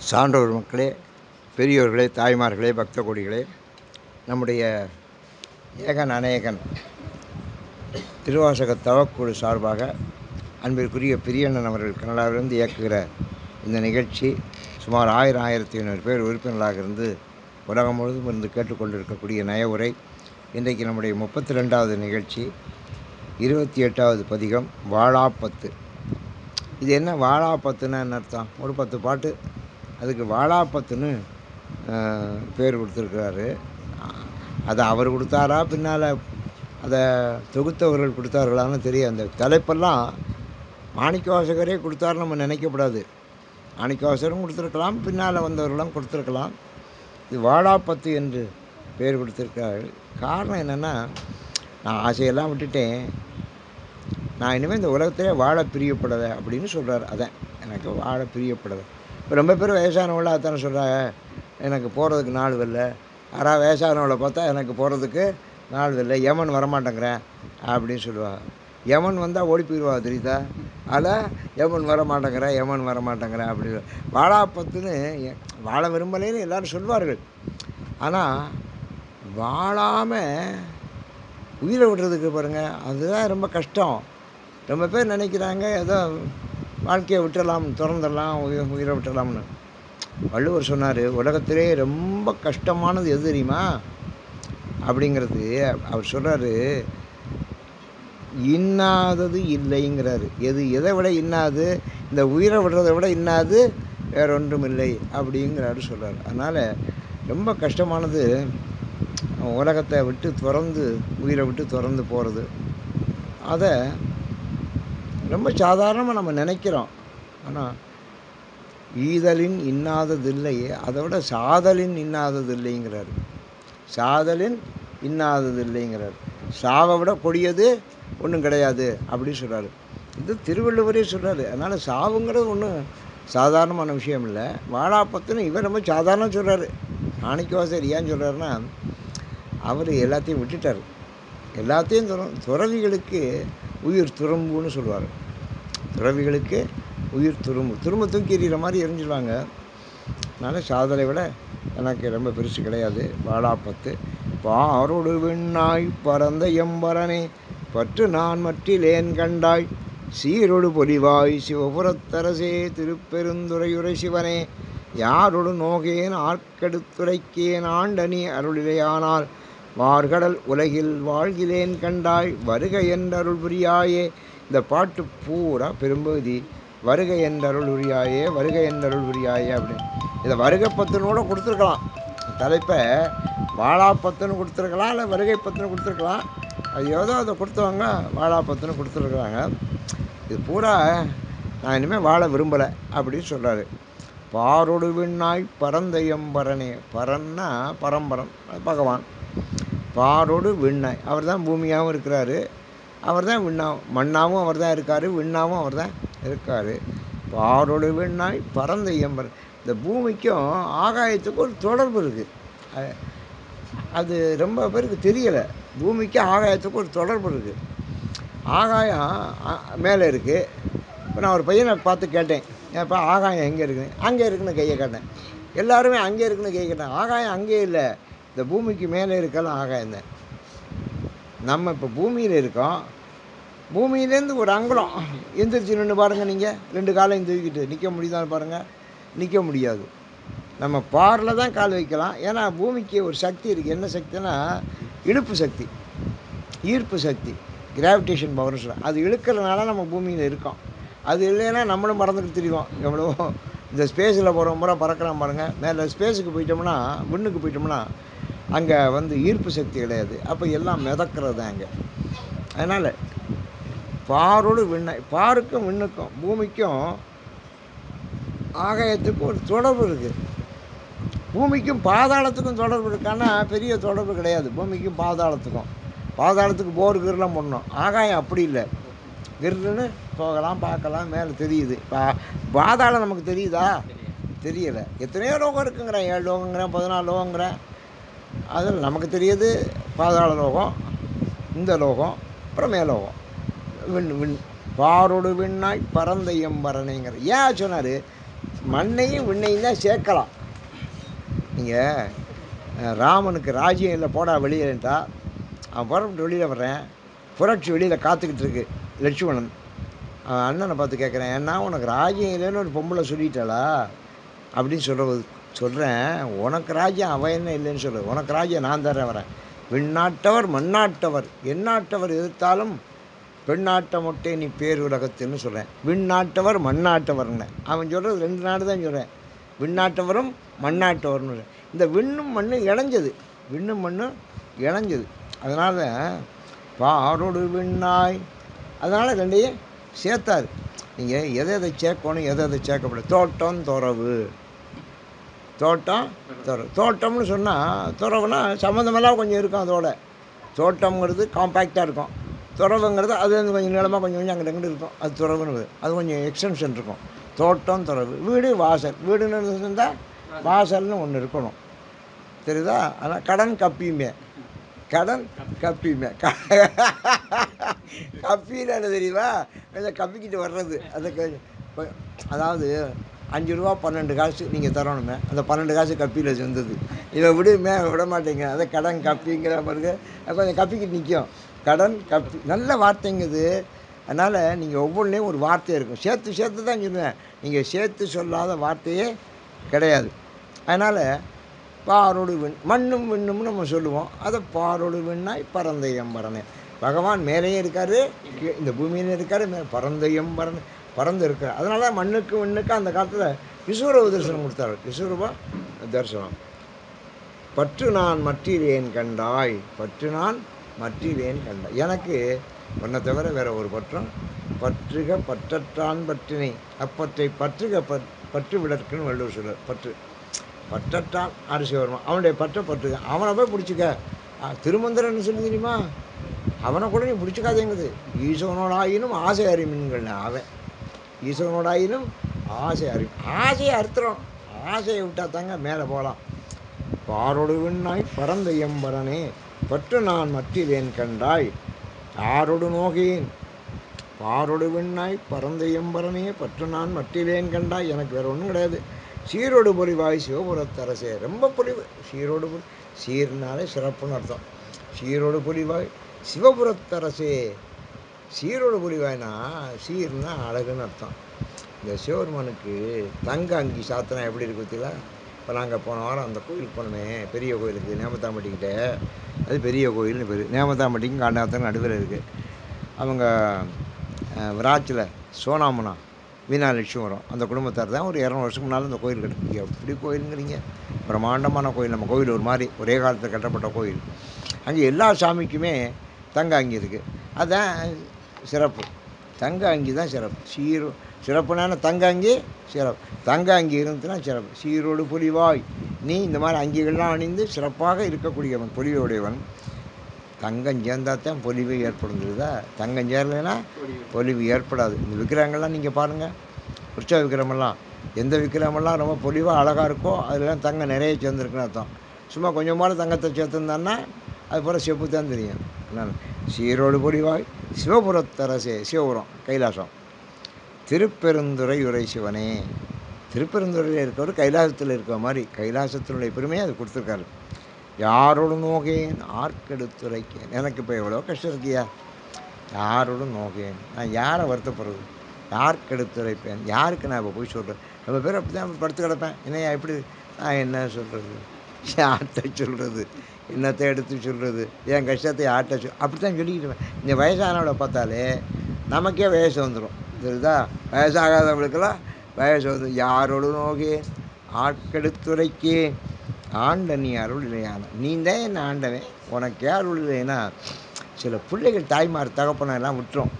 சான்றோர் மக்களே, பெரியோர்களே, தாய்மார்களே, பக்த கோடிகளே, நம்முடைய ஏகன் அநேகன் திருவாசக தவக்குழு சார்பாக அன்பிற்குரிய பிரியண்ணன் அவர்கள் கனடாவிலிருந்து இயக்குகிற இந்த நிகழ்ச்சி சுமார் 1500 பேர் உறுப்பினர்களாக இருந்து உலகம் முழுவதும் இருந்து கேட்டுக்கொண்டிருக்கக்கூடிய நய உரை. இன்றைக்கு நம்முடைய 32வது நிகழ்ச்சி, 28வது பதிகம் வாழாப்பத்து. இது என்ன வாழாப்பத்துன்னா என்ன அர்த்தம்? ஒரு 10 பாட்டு அதுக்கு வாழாப்பத்துன்னு பேர் கொடுத்துருக்கிறாரு. அதை அவர் கொடுத்தாரா, பின்னால் அதை தொகுத்தவர்கள் கொடுத்தார்களான்னு தெரியும். அந்த தலைப்பெல்லாம் மாணிக்கவாசகரே கொடுத்தாருன்னு நம்ம நினைக்கக்கூடாது. மாணிக்கவாசகரும் கொடுத்துருக்கலாம், பின்னால் வந்தவர்களும் கொடுத்துருக்கலாம். இது வாழாப்பத்து என்று பேர் கொடுத்துருக்கார்கள். காரணம் என்னென்னா, நான் ஆசையெல்லாம் விட்டுட்டேன், நான் இனிமேல் இந்த உலகத்திலே வாழ பிரியப்படலை அப்படின்னு சொல்கிறார். அதான் எனக்கு வாழ பிரியப்படலை. இப்போ ரொம்ப பேர் வயசானவங்கள அதானே சொல்கிறாங்க, எனக்கு போகிறதுக்கு நாள் வரல. யாராவது வயசானவளை பார்த்தா எனக்கு போகிறதுக்கு நாள் வரல, யமன் வரமாட்டேங்கிறேன் அப்படின்னு சொல்லுவாங்க. யமன் வந்தால் ஓடி போயிடுவா, தெரியுதா? அதில் யமன் வரமாட்டேங்கிறேன் அப்படி வாழாப்பத்துன்னு வாழ விரும்பலைன்னு எல்லோரும் சொல்வார்கள். ஆனால் வாழாமல் உயிரை விடுறதுக்கு பாருங்கள், அதுதான் ரொம்ப கஷ்டம். ரொம்ப பேர் நினைக்கிறாங்க ஏதோ வாழ்க்கையை விட்டுடலாம், திறந்துடலாம், உயிரை விட்டுடலாம்னு. வள்ளுவர் சொன்னார், உலகத்திலே ரொம்ப கஷ்டமானது எது தெரியுமா அப்படிங்கிறது. அவர் சொல்கிறாரு, இன்னாதது இல்லைங்கிறாரு. எதை விட இன்னாது? இந்த உயிரை விடுறதை விட இன்னாது வேற ஒன்றும் இல்லை அப்படிங்கிறாரு சொல்கிறார். அதனால் ரொம்ப கஷ்டமானது உலகத்தை விட்டு திறந்து, உயிரை விட்டு திறந்து போகிறது. அதை ரொம்ப சாதாரணமாக நம்ம நினைக்கிறோம். ஆனால் ஈதலின் இன்னாததில்லையே, அதை விட சாதலின் இன்னாததில்லைங்கிறார். சாதலின் இன்னாததில்லைங்கிறார். சாவை விட கொடியது ஒன்றும் கிடையாது அப்படின்னு சொல்கிறாரு. இது திருவள்ளுவரே சொல்கிறாரு. அதனால் சாவுங்கிறது ஒன்றும் சாதாரணமான விஷயம் இல்லை. வாழாப்பத்துன்னு இவர் ரொம்ப சாதாரணம் சொல்கிறாரு. மாணிக்கவாசகர் ஏன் சொல்கிறாருன்னா, அவர் எல்லாத்தையும் விட்டுட்டார். எல்லாத்தையும் துறவிகளுக்கு உயிர் துரும்புன்னு சொல்லுவார். துறவிகளுக்கு உயிர் துரும்பு தூக்கி எறிகிற மாதிரி எரிஞ்சிடுவாங்க. அதனால் சாதலை விட எனக்கு ரொம்ப பெருசு கிடையாது வாழாப்பத்து. பாரோடு விண்ணாய் பரந்த எம்பரனே பற்று நான் மற்றிலேன் கண்டாய், சீரொடு பொலிவாய் சிவபுரத்தரசே திருப்பெருந்துறையுரை சிவனே, யாரொடு நோகேன் ஆர்க்கெடுத்துரைக்கேன் ஆண்டனி அருளிலையானால், வார்கடல் உலகில் வாழ்கிலேன் கண்டாய், வருக என்றருள் புரியாயே. இந்த பாட்டு பூரா பெரும்பகுதி வருக என்றருள் புரியாயே, வருக என்றருள் புரியாயே அப்படின்னு. இதை வருகைப்பத்துன்னு கூட கொடுத்துருக்கலாம். தலைப்பை வாழாப்பத்துன்னு கொடுத்துருக்கலாம், இல்லை வருகைப்பத்துன்னு கொடுத்துருக்கலாம். அது ஏதோ அதை கொடுத்தவங்க வாழாப்பத்துன்னு கொடுத்துருக்குறாங்க. இது பூரா நான் இனிமேல் வாழ விரும்பலை அப்படின்னு சொல்கிறாரு. பாரொடு விண்ணாய் பரந்த எம்பரனே, பரன்னா பரம்பரம் பகவான். பாரோடு விண்ணாய், அவர் தான் பூமியாகவும் இருக்கிறாரு, அவர் தான் மண்ணாகவும் அவர் தான் இருக்கார், விண்ணாகவும் அவர் தான் இருக்கார். பாரோடு விண்ணாய் பரந்த எம்பரன். இந்த பூமிக்கும் ஆகாயத்துக்கும் ஒரு தொடர்பு இருக்குது. அது ரொம்ப பேருக்கு தெரியலை. பூமிக்கும் ஆகாயத்துக்கும் ஒரு தொடர்பு இருக்குது. ஆகாயம் மேலே இருக்குது. இப்போ நான் ஒரு பையனை பார்த்து கேட்டேன், ஏன்ப்பா ஆகாயம் எங்கே இருக்குது? அங்கே இருக்குன்னு கையை காட்டேன். எல்லாருமே அங்கே இருக்குன்னு கையை காட்டேன். ஆகாயம் அங்கே இல்லை, இந்த பூமிக்கு மேலே இருக்கலாம் ஆகாயம் தான். நம்ம இப்போ பூமியில் இருக்கோம். பூமியிலேருந்து ஒரு அங்குலம் எந்திரிச்சு நின்று பாருங்கள். நீங்கள் 2 காலையும் தூக்கிட்டு நிற்க முடியுதான்னு பாருங்கள், நிற்க முடியாது. நம்ம பாரில் தான் கால் வைக்கலாம். ஏன்னா பூமிக்கு ஒரு சக்தி இருக்குது. என்ன சக்தினா இழுப்பு சக்தி, ஈர்ப்பு சக்தி, கிராவிடேஷன் பவர்னு சொல்கிறோம். அது இழுக்கிறதுனால நம்ம பூமியில் இருக்கோம். அது இல்லைன்னா நம்மளும் மறந்துக்கிட்டு தெரியும். எவ்வளவோ இந்த ஸ்பேஸில் போகிற முறை பறக்கலாம் பாருங்கள். மேலே ஸ்பேஸுக்கு போயிட்டோம்னா, விண்ணுக்கு போயிட்டோம்னா, அங்கே ஈர்ப்பு சக்தி கிடையாது. அப்போ எல்லாம் மிதக்கிறது தான் அங்கே. அதனால் பாரோடு விண்ணை, பாருக்கும் விண்ணுக்கும் பூமிக்கும் ஆகாயத்துக்கும் ஒரு தொடர்பு இருக்குது. பூமிக்கும் பாதாளத்துக்கும் தொடர்பு இருக்கான்னா பெரிய தொடர்பு கிடையாது. பூமிக்கும் பாதாளத்துக்கும், பாதாளத்துக்கு போர் கிரெலாம் பண்ணணும். ஆகாயம் அப்படி இல்லை, கிருன்னு போகலாம், பார்க்கலாம், மேலே தெரியுது. பாதாளம் நமக்கு தெரியுதா? தெரியலை. எத்தனையோ லோகம் இருக்குங்கிறேன், 7 லோகங்கிறேன், 14 லோகங்கிறேன். அதில் நமக்கு தெரியுது பாதாள லோகம், இந்த லோகம், அப்புறம் மேலோகம். பாரோடு விண்ணாய் பரந்த எம்பரனைங்கிற ஏன் சொன்னார்? மண்ணையும் விண்ணையும் தான் சேர்க்கலாம். நீங்கள் ராமனுக்கு ராஜ்யம் இல்லை போடா வெளியேன்ட்டா, அவன் புறப்பட்டு வெளியில் வர்றேன், புரட்சி வெளியில் காத்துக்கிட்டு இருக்கு லட்சுமணன். அவன் அண்ணனை பார்த்து கேட்குறேன், ஏன்னா உனக்கு ராஜ்யம் இல்லைன்னு ஒரு பொம்பளை சொல்லிட்டாளா அப்படின்னு சொல்கிறேன். உனக்கு ராஜ்யம் அவன் என்ன இல்லைன்னு சொல்லு, உனக்கு ராஜ்யம் நான் தரேன் வரேன். விண்ணாட்டவர் மண்ணாட்டவர் எந்நாட்டவர் எதிர்த்தாலும் பெண்ணாட்ட மொட்டை நீ பேர் உலகத்தில்னு சொல்கிறேன். விண்ணாட்டவர் மண்ணாட்டவர்னு அவன் சொல்கிறது 2 நாடு தான் சொல்கிறேன். விண்ணாட்டவரும் மண்ணாட்டவர்னு. இந்த விண்ணும் மண்ணும் இணைஞ்சது, விண்ணும் மண்ணும் இணைஞ்சது. அதனால் பாரோடு விண்ணாய், அதனால் 2ஐயும் சேர்த்தாரு. நீங்கள் எதை எதை சேர்க்கணும், எதை எதை சேர்க்கப்படும். தோட்டம் துறவு, தோட்டம் துறவு. தோட்டம்னு சொன்னால் துறவுனா சம்மந்தமெல்லாம் கொஞ்சம் இருக்கும். அதோட தோட்டம்ங்கிறது காம்பேக்டாக இருக்கும், துறவுங்கிறது அது வந்து கொஞ்சம் நீளமாக கொஞ்சம் அங்கிட்ட அங்கிட்டு இருக்கும். அது துறவுன்னு, அது கொஞ்சம் எக்ஸ்டென்ஷன் இருக்கும். தோட்டம் துறவு. வீடு வாசல், வீடுன்னு இருந்தால் வாசல்னு ஒன்று இருக்கணும், தெரியுதா? ஆனால் கடன் கப்பியுமே, கடன் கப்பியுமே கப்பின்னு என்ன தெரியுமா, கொஞ்சம் கப்பிக்கிட்டு வர்றது. அது அதாவது 5 ரூபா 12 காசு நீங்கள் தரணுமே, அந்த 12 காசு கப்பியில் சேர்ந்தது. இதை விடுமே விட மாட்டேங்க, அதை கடன் கப்பிங்கிற பிறகு கொஞ்சம் கப்பிக்கிட்டு நிற்கும். கடன் கப்பி நல்ல வார்த்தைங்குது. அதனால் நீங்கள் ஒவ்வொன்றிலையும் ஒரு வார்த்தை இருக்கும். சேர்த்து தான் சொல்லுவேன், நீங்கள் சேர்த்து சொல்லாத வார்த்தையே கிடையாது. அதனால் பாரோடு விண், மண்ணும் விண்ணும்னு நம்ம சொல்லுவோம். அதை பாரோடு விண்ணாய் பரந்த எம்பரனே. பகவான் மேலேயும் இருக்கார், இந்த பூமியிலும் இருக்கார், பரந்த எம்பரனே பறந்து இருக்கார். அதனால தான் மண்ணுக்கு விண்ணுக்கு அந்த காலத்தில் விஸ்வரூப தரிசனம் கொடுத்தாரு. விஸ்வரூப தரிசனம். பற்று நான் மற்றிலேன் கண்டாய், பற்று நான் மற்றிலேன் கண்டாய். எனக்கு உன்னை தவிர வேற ஒரு பற்றும், பற்றுக பற்றற்றான் பற்றினை அப்பற்றை பற்றுக பற்று விடற்குன்னு வள்ளுவர் சொல்லுவார். பற்றற்றான் அரிசி வருவான், அவனுடைய பற்றுக, அவனை போய் பிடிச்சிக்க. திருமந்திரன்னு சொல்லி தெரியுமா, அவனை கூட நீ பிடிச்சிக்காதேங்குது. ஈசவனோடாயினும் ஆசை அறிமின்கள். அவன் ஈசவனோடாயினும் ஆசை ஆசையை அறுத்துறோம். ஆசையை விட்டால் தாங்க மேலே போகலாம். பாரோடு விண்ணாய் பரந்த எம்பரனே பற்று நான் மற்றிலேன் கண்டாய் யாரோடு நோகேன். பாரோடு விண்ணாய் பரந்த எம்பரனே பற்று நான் மற்றிலேன் கண்டாய். எனக்கு வேறு ஒன்றும் கிடையாது. சீரோடு பொலிவாய் சிவபுரத்தரசே. ரொம்ப பொலிவு. சீரோடு சீர்னாலே சிறப்புன்னு அர்த்தம். சீரோடு பொலிவாய் சிவபுரத்தரசே. சீரோடு பொலிவாய்னா சீர்னா அழகுன்னு அர்த்தம். இந்த சிவபெருமானுக்கு தங்க அங்கி சாத்தினா எப்படி இருக்கு பார்த்தீங்களா? இப்போ நாங்கள் போன வாரம் அந்த கோயிலுக்கு போனோமே, பெரிய கோயிலுக்கு நேமத்தாம்பட்டிக்கிட்ட. அது பெரிய கோயில்னு பேர். நேமத்தாம்பட்டிக்கும் காண்டாத்துக்கும் நடுவில் இருக்குது. அவங்க விராச்சில் சோனாமுனா மீனாலட்சுமி வரும், அந்த குடும்பத்தார் தான். ஒரு 200 வருஷம் முன்னால் இந்த கோயில் கட்டுறீங்க. எப்படி கோயிலுங்கிறீங்க? பிரம்மாண்டமான கோயில். நம்ம கோயில் ஒரு மாதிரி ஒரே காலத்தில் கட்டப்பட்ட கோயில். அங்கே எல்லா சாமிக்குமே தங்க அங்கி இருக்குது. அதுதான் சிறப்பு. தங்க அங்கி தான் சிறப்பு. சிறப்புனான தங்க அங்கி சிறப்பு. தங்க அங்கி இருந்துச்சுன்னா சிறப்பு. சீரோடு பொலிவாய். நீ இந்த மாதிரி அங்கிகள்லாம் அணிந்து சிறப்பாக இருக்கக்கூடியவன், பொலிவுடையவன். தங்கம் சேர்ந்தாத்தான் பொலிவு ஏற்படுந்துருதா? தங்கம் சேரலைன்னா பொலிவு ஏற்படாது. இந்த விக்கிரகங்கள்லாம் நீங்கள் பாருங்கள், உற்சவ விக்கிரமெல்லாம், எந்த விக்கிரமெல்லாம் ரொம்ப பொலிவாக அழகாக இருக்கோ அதெல்லாம் தங்கம் நிறைய சேர்ந்துருக்குன்னு அர்த்தம். சும்மா கொஞ்சமான தங்கத்தை சேர்த்துருந்தான்னா அது போல செப்பு தான் தெரியும். என்னென்ன சீரோடு பொலிவாய் சிவபுரத்தரசே. சிவபுரம் கைலாசம். திருப்பெருந்துறை உரை சிவனே. திருப்பெருந்துறையில் இருக்கவர் கைலாசத்தில் இருக்கிற மாதிரி கைலாசத்தினுடைய பெருமையை அது கொடுத்துருக்காரு. யாரோடு நோகேன் ஆர்க்கெடுத்துரைக்கேன். எனக்கு இப்போ எவ்வளோ கஷ்டம் இருக்கியா? யாரோடு நோகேன், நான் யாரை வருத்தப்படுறது? யார்க்கெடுத்துரைப்பேன், யாருக்கு நான் இப்போ போய் சொல்கிறேன்? நம்ம பேர் அப்படி தான் படுத்து கிடப்பேன். என்னையா எப்படி நான் என்ன சொல்கிறது? யார்கிட்ட சொல்கிறது? என்னத்தை எடுத்து சொல்கிறது? என் கஷ்டத்தை யார்கிட்ட அப்படி தான் சொல்லிக்கிட்டுவேன். இந்த வயசானவளை பார்த்தாலே நமக்கே வயசு வந்துடும், தெரியுதா? வயசாகாதவங்களுக்கெல்லாம் வயசு வந்து. யாரோடு நோகேன் ஆட்கெடுத்துரைக்கேன் ஆண்ட நீ அருள் இல்லையான. நீ தான் என்ன ஆண்டவன், உனக்கு அருள் இல்லைன்னா. சில பிள்ளைகள் தாய்மார் தகப்பனை எல்லாம் விட்டுரும்.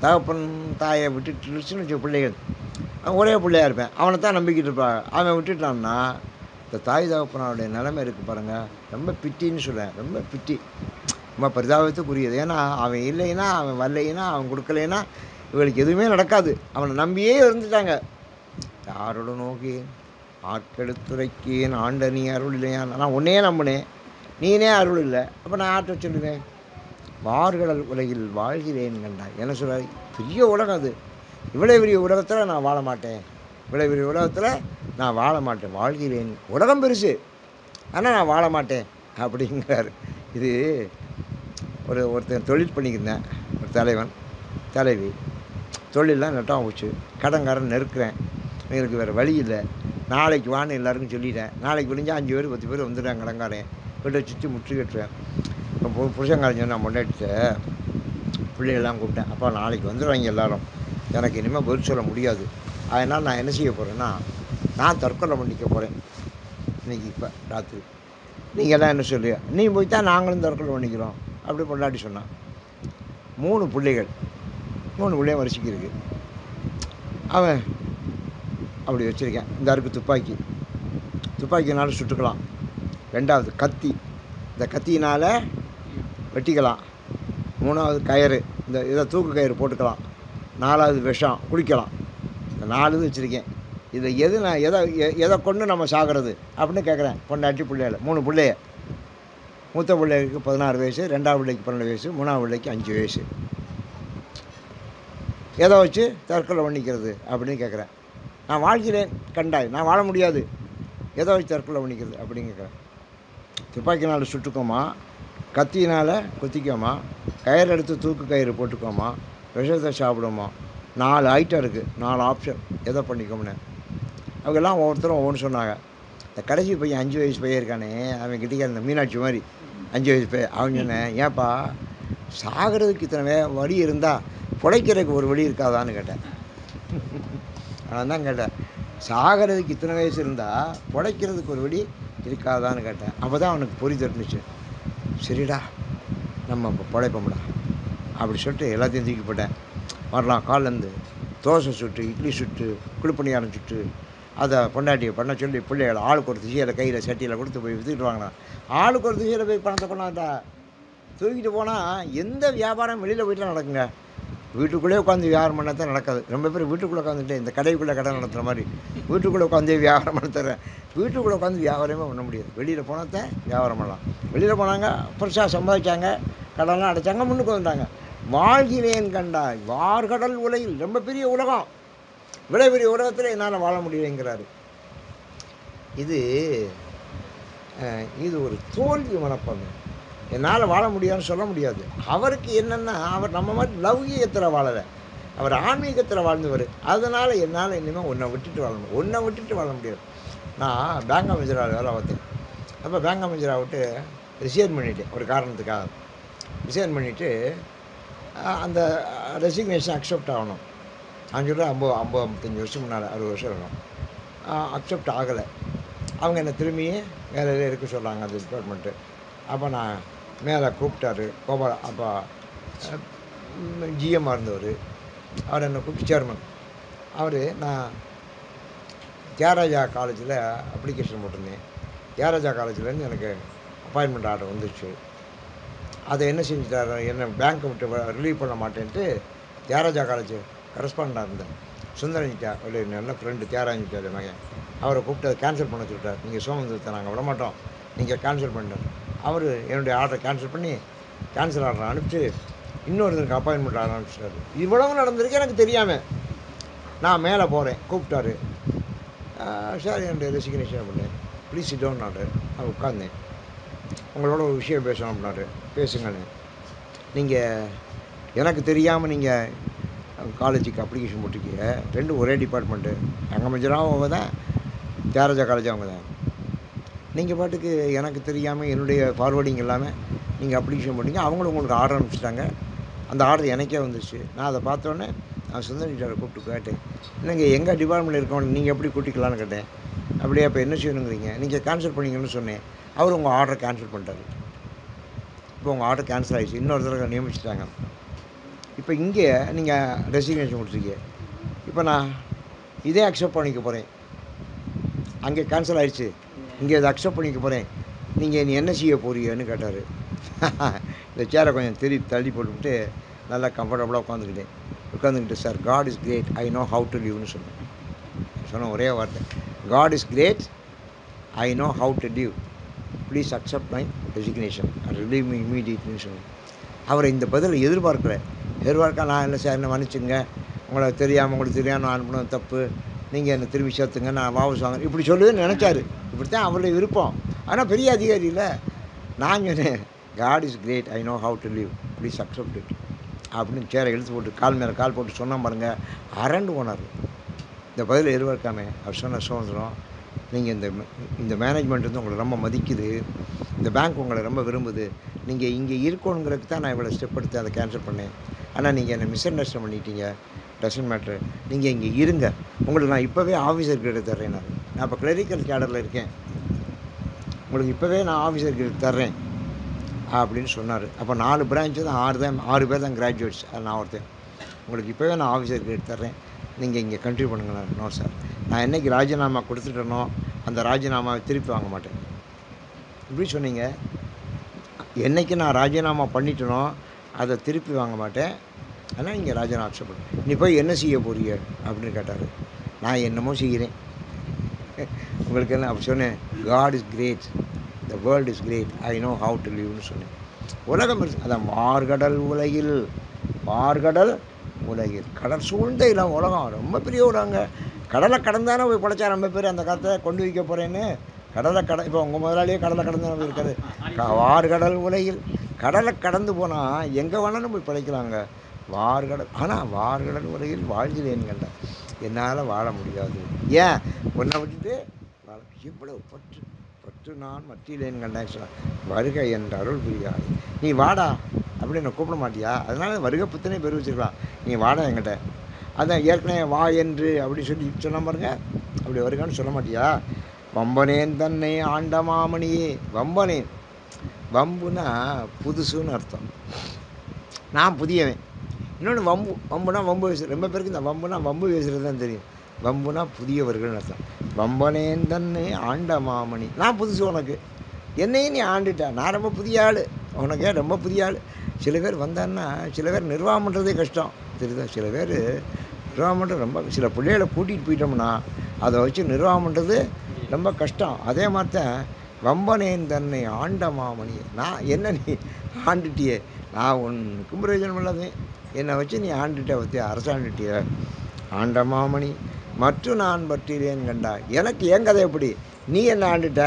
தகப்பன் தாயை விட்டுட்டுருச்சுன்னு வச்ச பிள்ளைகள், அவன் ஒரே பிள்ளையாக இருப்பேன், அவனை தான் நம்பிக்கிட்டு இருப்பாங்க. அவன் விட்டுட்டான்னா இந்த தாய் தகப்பனோடைய நிலைமை இருக்குது பாருங்கள், ரொம்ப பிட்டின்னு சொல்லுவேன். ரொம்ப பிட்டி, ரொம்ப பரிதாபத்துக்குரியது. ஏன்னா அவன் இல்லைன்னா, அவன் வரலைன்னா, அவன் கொடுக்கலைன்னா இவளுக்கு எதுவுமே நடக்காது. அவனை நம்பியே இருந்துட்டாங்க. யாரோட நோக்கி ஆட்கெடுத்துரைக்கேன் ஆண்ட நீ அருள் இல்லையான். நான் உன்னையே நம்பினேன், நீனே அருள் இல்லை, அப்போ நான் ஆட்ட சொல்லுவேன். வார்கடல் உலகில் வாழ்கிறேன் கண்டாய். என்ன சொல்கிறார்? பெரிய உலகம் அது. இவ்வளோ பெரிய உலகத்தில் நான் வாழ மாட்டேன். இவ்வளோ பெரிய உலகத்தில் நான் வாழ மாட்டேன், வாழ்கிறேன். உலகம் பெருசு, ஆனால் நான் வாழ மாட்டேன் அப்படிங்கிறாரு. இது ஒருத்தன் தொழில் பண்ணிக்கிருந்தேன், ஒரு தலைவி தொழிலெலாம் நெட்டாக போச்சு, கடன்காரன் நெருக்கிறேன், எங்களுக்கு வேறு வழி இல்லை, நாளைக்கு வான்னு எல்லாருக்கும் சொல்லிட்டேன். நாளைக்கு விடிஞ்சால் 5 பேர் 10 பேர் வந்துடுறாங்க கடன்காரன், வீட்டை சுற்றி முற்றுகட்டுறேன். இப்போ புருஷங்காரன் சொன்னால் முன்னாடிட்டு பிள்ளைகள்லாம் கூப்பிட்டேன், அப்பா நாளைக்கு வந்துடுவாங்க எல்லோரும், எனக்கு இனிமேல் பதில் சொல்ல முடியாது, அதனால் நான் என்ன செய்ய போகிறேன்னா நான் தற்கொலை பண்ணிக்க போகிறேன் இன்றைக்கி. இப்போ ராத்திரி நீங்கள் எல்லாம் என்ன சொல்லுங்க, நீ போய் தான் நாங்களும் தற்கொலை பண்ணிக்கிறோம் அப்படி பொண்டாட்டி சொன்னான். 3 பிள்ளையும் வரிசைக்கு இருக்குது. அவன் அப்படி வச்சுருக்கேன். இந்த அருக்கு துப்பாக்கினாலும் சுட்டுக்கலாம். 2வது கத்தி, இந்த கத்தியினால் வெட்டிக்கலாம். 3வது கயிறு, இதை தூக்கு கயிறு போட்டுக்கலாம். 4வது விஷம் குடிக்கலாம். இந்த 4 இது வச்சுருக்கேன். இதில் எது நான் எதை கொண்டு நம்ம சாகிறது அப்படின்னு கேட்குறேன். பொண்டாட்டி பிள்ளைகள் 3 பிள்ளைய, மூத்த பிள்ளைக்கு 16 வயசு, 2வது பிள்ளைக்கு 12 வயசு, 3வது பிள்ளைக்கு 5 வயசு. எதை வச்சு தற்கொலை பண்ணிக்கிறது அப்படின்னு கேட்குறேன். நான் வாழ்கிறேன் கண்டாய், நான் வாழ முடியாது, எதை வச்சு தற்கொலை பண்ணிக்கிறது அப்படின்னு கேட்குறேன். துப்பாக்கினால் சுட்டுக்கோமா, கத்தியினால் குத்திக்கோமா, கயிறு எடுத்து தூக்கு கயிறு போட்டுக்கோமா, விஷத்தை சாப்பிடுமா, 4 ஐட்டம் இருக்குது, 4 ஆப்ஷன், எதை பண்ணிக்கோம்னு. அவங்கெல்லாம் ஒவ்வொருத்தரும் ஒவ்வொன்று சொன்னாங்க. இந்த கடைசி பையன் 5 வயசு பையன் இருக்கானே, அவன் கிட்டே இந்த மீனாட்சி மாதிரி 5 வயசு பையன், அவன் சொன்னேன், ஏன்ப்பா சாகிறதுக்கு இத்தனை வழி இருந்தால் பிழைக்கிறதுக்கு ஒரு வழி இருக்காதான்னு கேட்டேன். நான் தான் கேட்டேன், சாகிறதுக்கு இத்தனை வயசு இருந்தால் பிழைக்கிறதுக்கு ஒரு வழி இருக்காதான்னு கேட்டேன். அப்போ தான் அவனுக்கு பொறி தெரிஞ்சிச்சு. சரிடா நம்ம இப்போ பிழைப்போம்டா அப்படி சொல்லிட்டு எல்லாத்தையும் தூக்கி போட்டேன். வரலாம் காலிலேருந்து தோசை சுட்டு, இட்லி சுட்டு, குழிப்பணியாரம் சுட்டு, அதை பொண்டாட்டியை பண்ண சொல்லி பிள்ளைகளை ஆளுக்கு ஒரு திசையில் கையில் சட்டியில் கொடுத்து போய் விற்றுக்கிட்டு வாங்கினான். ஆளுக்கு ஒரு திசையில் போய் பணத்தை கொண்டாண்டா தூக்கிட்டு போனால் எந்த வியாபாரம் வெளியில் போய்ட்டு நடக்குங்க. வீட்டுக்குள்ளே உட்காந்து வியாபாரம் பண்ண தான் நடக்காது. ரொம்ப பேர் வீட்டுக்குள்ளே உட்காந்துட்டு இந்த கடைக்குள்ளே கடை நடத்துகிற மாதிரி வீட்டுக்குள்ளே உட்காந்து வியாபாரம் பண்ண வீட்டுக்குள்ளே உட்காந்து வியாபாரமே பண்ண முடியாது. வெளியில் போனால் தான் வியாபாரம் பண்ணலாம். வெளியில் போனாங்க, பெருசாக சம்பாதிச்சாங்க, கடலாம் அடைச்சாங்க, முன்னுக்கு வந்துட்டாங்க. வாழ்கிறேன் கண்டாய் வார்கடல் உலகில், ரொம்ப பெரிய உலகம், இவ்வளோ பெரிய உலகத்தில் என்னால் வாழ முடியலைங்கிறாரு. இது ஒரு தோல்வி மனப்பான்மை. என்னால் வாழ முடியாதுன்னு சொல்ல முடியாது. அவருக்கு என்னென்னா, அவர் நம்ம மாதிரி லௌகீகத்தில் வாழலை, அவர் ஆன்மீகத்தில் வாழ்ந்தவர். அதனால் என்னால் இனிமேல் ஒன்றை விட்டுட்டு வாழ முடியாது. நான் பேங்க் மேனேஜராக வேலை பார்த்தேன். அப்போ பேங்க் மேனேஜராக விட்டு ரிசைன் பண்ணிவிட்டேன். ஒரு காரணத்துக்காக ரிசைன் பண்ணிவிட்டு அந்த ரெசிக்னேஷன் அக்செப்ட் ஆகணும். நான் சொல்கிறேன் 55 வருஷம் முன்னால், 60 வருஷம் இருக்கும். அக்செப்ட் ஆகலை. அவங்க என்னை திரும்பி வேலையில் இருக்க சொல்கிறாங்க அந்த டிபார்ட்மெண்ட்டு. அப்போ நான் மேலே கூப்பிட்டாரு கோபால், அப்போ ஜிஎம்மாக இருந்தவர், அவர் என்னை கூப்பிட்டு சேர்மன். நான் தியாகராஜா காலேஜில் அப்ளிகேஷன் போட்டிருந்தேன். தியாகராஜா காலேஜ்லேருந்து எனக்கு அப்பாயின்மெண்ட் ஆர்டர் வந்துச்சு. அதை என்ன செஞ்சுட்டாரு, என்னை பேங்க்கை விட்டு ரிலீவ் பண்ண மாட்டேன்ட்டு தியாகராஜா காலேஜ் கரஸ்பாண்டாக இருந்தேன் சுந்தரஞ்சிட்டா, ஒரு நல்ல ஃப்ரெண்டு தியாகராஜிட்டார் மகன், அவரை கூப்பிட்டு அதை கேன்சல் பண்ண சொல்லிட்டார். நீங்கள் சோமந்தத்தை நாங்கள் விட மாட்டோம், நீங்கள் கேன்சல் பண்ணிட்டார். அவர் என்னுடைய ஆர்டரை கேன்சல் பண்ணி கேன்சல் ஆர்டரை அனுப்பிச்சு இன்னொருத்தருக்கு அப்பாயின்மெண்ட் ஆர்டர் அனுப்பிச்சிட்டாரு. இவ்வளவு நடந்திருக்கு எனக்கு தெரியாமல். நான் மேலே போகிறேன், கூப்பிட்டாரு. சார் என்னுடைய ரெசிக்னேஷன் பண்ணேன், ப்ளீஸ் சிட் டவுன் ஆர்டர். நான் உட்காந்தேன். உங்களோட ஒரு விஷயம் பேசணும் அப்படின்னாரு. பேசுங்கன்னு. நீங்கள் எனக்கு தெரியாமல் நீங்கள் காலேஜுக்கு அப்ளிகேஷன் போட்டிருக்கீங்க, 2 ஒரே டிபார்ட்மெண்ட்டு, எங்கள் மேஜராகவும் அவங்க தான், தியாகராஜா காலேஜ் அவங்க தான். நீங்கள் பாட்டுக்கு எனக்கு தெரியாமல் என்னுடைய ஃபார்வர்டிங் இல்லாமல் நீங்கள் அப்ளிகேஷன் போட்டிங்க, அவங்களும் உங்களுக்கு ஆர்டர் அனுப்பிச்சிட்டாங்க. அந்த ஆர்டர் எனக்கே வந்துச்சு. நான் அதை பார்த்தோன்னே நான் சுந்தரிட்டாரை கூப்பிட்டு கேட்டேன், இல்லைங்க எங்கள் டிபார்ட்மெண்ட்டில் இருக்கவங்க நீங்கள் எப்படி கூட்டிக்கலான்னு கேட்டேன். அப்படியே அப்போ என்ன செய்யணுங்கிறீங்க, நீங்கள் கேன்சல் பண்ணிங்கன்னு சொன்னேன். அவர் உங்கள் ஆர்டரை கேன்சல் பண்ணிட்டாரு. இப்போ உங்கள் ஆர்டர் கேன்சல் ஆகிடுச்சு, இன்னொரு தடவை நியமிச்சிட்டாங்க. இப்போ இங்கே நீங்கள் ரெசிக்னேஷன் கொடுத்துருக்கீங்க, இப்போ நான் இதே அக்செப்ட் பண்ணிக்க போகிறேன். அங்கே கேன்சல் ஆகிடுச்சு, இங்கே அதை அக்செப்ட் பண்ணிக்க போகிறேன், நீங்கள் நீ என்ன செய்ய போறீங்கன்னு கேட்டார். இந்த சேரை கொஞ்சம் தள்ளி போட்டுவிட்டு நல்லா கம்ஃபர்டபுளாக உட்காந்துக்கிட்டு sir, God is great, I know how to லிவ்னு சொன்ன ஒரே வார்த்தை, God is great, I know how to live, please accept my resignation and relieve me இமீடியட்லின்னு சொன்னேன். அவரை இந்த பதிலை எதிர்பார்க்க நான் இல்லை சார் என்ன மன்னிச்சுங்க, உங்களுக்கு தெரியாமல் நான் அனுப்பினது தப்பு, நீங்கள் என்னை திரும்பி சேர்த்துங்க, நான் வாபஸ் வாங்க இப்படி சொல்லுவேன்னு நினச்சாரு. இப்படி தான் அவருடைய விருப்பம். ஆனால் பெரிய அதிகாரி இல்லை. நான் சொன்னேன், God is great, I know how to live, please accept it அப்படின்னு சேரை இழுத்து போட்டு கால் மேலே கால் போட்டு சொன்னால் பாருங்கள், அரண்டு போனார். இந்த பதில் எதிர்பார்க்காம அவர் சொன்ன சுதந்திரம், நீங்கள் இந்த மேனேஜ்மெண்ட் வந்து உங்களை ரொம்ப மதிக்குது, இந்த பேங்க் உங்களை ரொம்ப விரும்புது, நீங்கள் இங்கே இருக்கணுங்கிறதுக்கு தான் நான் இவ்வளோ ஸ்டெப் எடுத்து அதை கேன்சல் பண்ணேன். ஆனால் நீங்கள் என்னை மிஸ் அண்டர்ஸ்டாண்ட் பண்ணிட்டீங்க, டசன்ட் மேட்ரு, நீங்கள் இங்கே இருங்க, உங்களுக்கு நான் இப்போவே ஆஃபீஸர் கிரேட் தர்றேன். நான் இப்போ கிளரிக்கல் கேடரில் இருக்கேன், உங்களுக்கு இப்போவே நான் ஆஃபீஸர் கிரேட் தர்றேன் அப்படின்னு சொன்னார். அப்போ 4 பிரான்ச்சு தான், 6 பேர் தான் கிராஜுவேட்ஸ், அது நான் ஒருத்தன். உங்களுக்கு இப்போவே நான் ஆஃபீஸர் கிரேட் தர்றேன், நீங்கள் இங்கே கண்டினியூ பண்ணுங்களேன். நோ சார், நான் என்றைக்கு ராஜினாமா கொடுத்துட்டேனோ அந்த ராஜினாமாவை திருப்பி வாங்க மாட்டேன். இப்படி சொன்னீங்க. என்றைக்கு நான் ராஜினாமா பண்ணிட்டேனோ அதை திருப்பி வாங்க மாட்டேன், ஆனால் நீங்கள் ராஜினாமா அக்செப்ட் பண்ணு. நீ போய் என்ன செய்ய போறீங்க அப்படின்னு கேட்டார். நான் என்னமோ செய்கிறேன். உங்களுக்கு என்ன அப்படி சொன்னேன், God is great, the world is great, I know how to லிவ்னு சொன்னேன். உலகம் அதான் மார்கடல் உலகில், மார்கடல் உலகில், கடல் சூழ்ந்த இடம் உலகம், ரொம்ப பெரிய உலகங்க. கடலை கடந்தானே போய் படைச்சா ரொம்ப பேர் அந்த காலத்தை கொண்டு வைக்க போகிறேன்னு. கடலை இப்போ உங்கள் முதலாளியே கடலை கடந்தானே போய் இருக்காது. வார்கடல் உலகில், கடலை கடந்து போனால் எங்கே வேணாலும் போய் படைக்கலாங்க. வார்கடல், ஆனால் வார்கடல் உலகில் வாழ்கிறேன் கண்ட, என்னால் வாழ முடியாது. ஏன் ஒன்றை விட்டுட்டு வாழ, இவ்வளவு பற்று பற்று நான் மத்தியிலேன்னு கண்டேன் சொன்ன. வருகை என்ற அருள் புரியாது, நீ வாடா அப்படின்னு கூப்பிட மாட்டியா? அதனால வருகை புத்தனே பெரு வச்சுருக்கலாம், நீ வாடா என்கிட்ட. அதான் ஏற்கனவே வா என்று அப்படி சொல்லி சொன்ன பாருங்க, அப்படி வருகான்னு சொல்ல மாட்டியா? வம்பனேன் தன்னை ஆண்ட மாமணியே, வம்பனேன், வம்புனா புதுசுன்னு அர்த்தம், நான் புதியவன். இன்னொன்று வம்புனா வம்பு பேசுகிறது, ரொம்ப பேருக்கு இந்த வம்புனா வம்பு பேசுகிறது தான் தெரியும். வம்புனா புதியவர்கள்னு அர்த்தம். வம்பனேன் தன்னை ஆண்ட மாமணி, நான் புதுசு உனக்கு, என்னையும் நீ ஆண்டுட்டா, நான் ரொம்ப புதிய ஆள், உனக்கே ரொம்ப புதிய ஆள். சில பேர் வந்தான்னா, சில பேர் நிர்வாகம் பண்ணுறதே கஷ்டம் தெரியுதா? சில பேர் நிர்வாகம் பண்ணுறது ரொம்ப, சில பிள்ளைகளை கூட்டிகிட்டு போயிட்டோம்னா அதை வச்சு நிர்வாகம் பண்ணுறது ரொம்ப கஷ்டம். அதே மாதிரி தான் வம்பனேன் தன்னை ஆண்ட மாமணி, நான் என்ன நீ ஆண்டுட்டியே, நான் ஒன்றுக்கும் பிரயோஜனம் இல்லாதே, என்னை வச்சு நீ ஆண்டுட்ட பற்றி அரசாண்டுட்டிய ஆண்ட மாமணி மற்றும் நான் பற்றிலேன்னு கண்டா. எனக்கு என் கதை எப்படி, நீ என்ன ஆண்டுட்ட,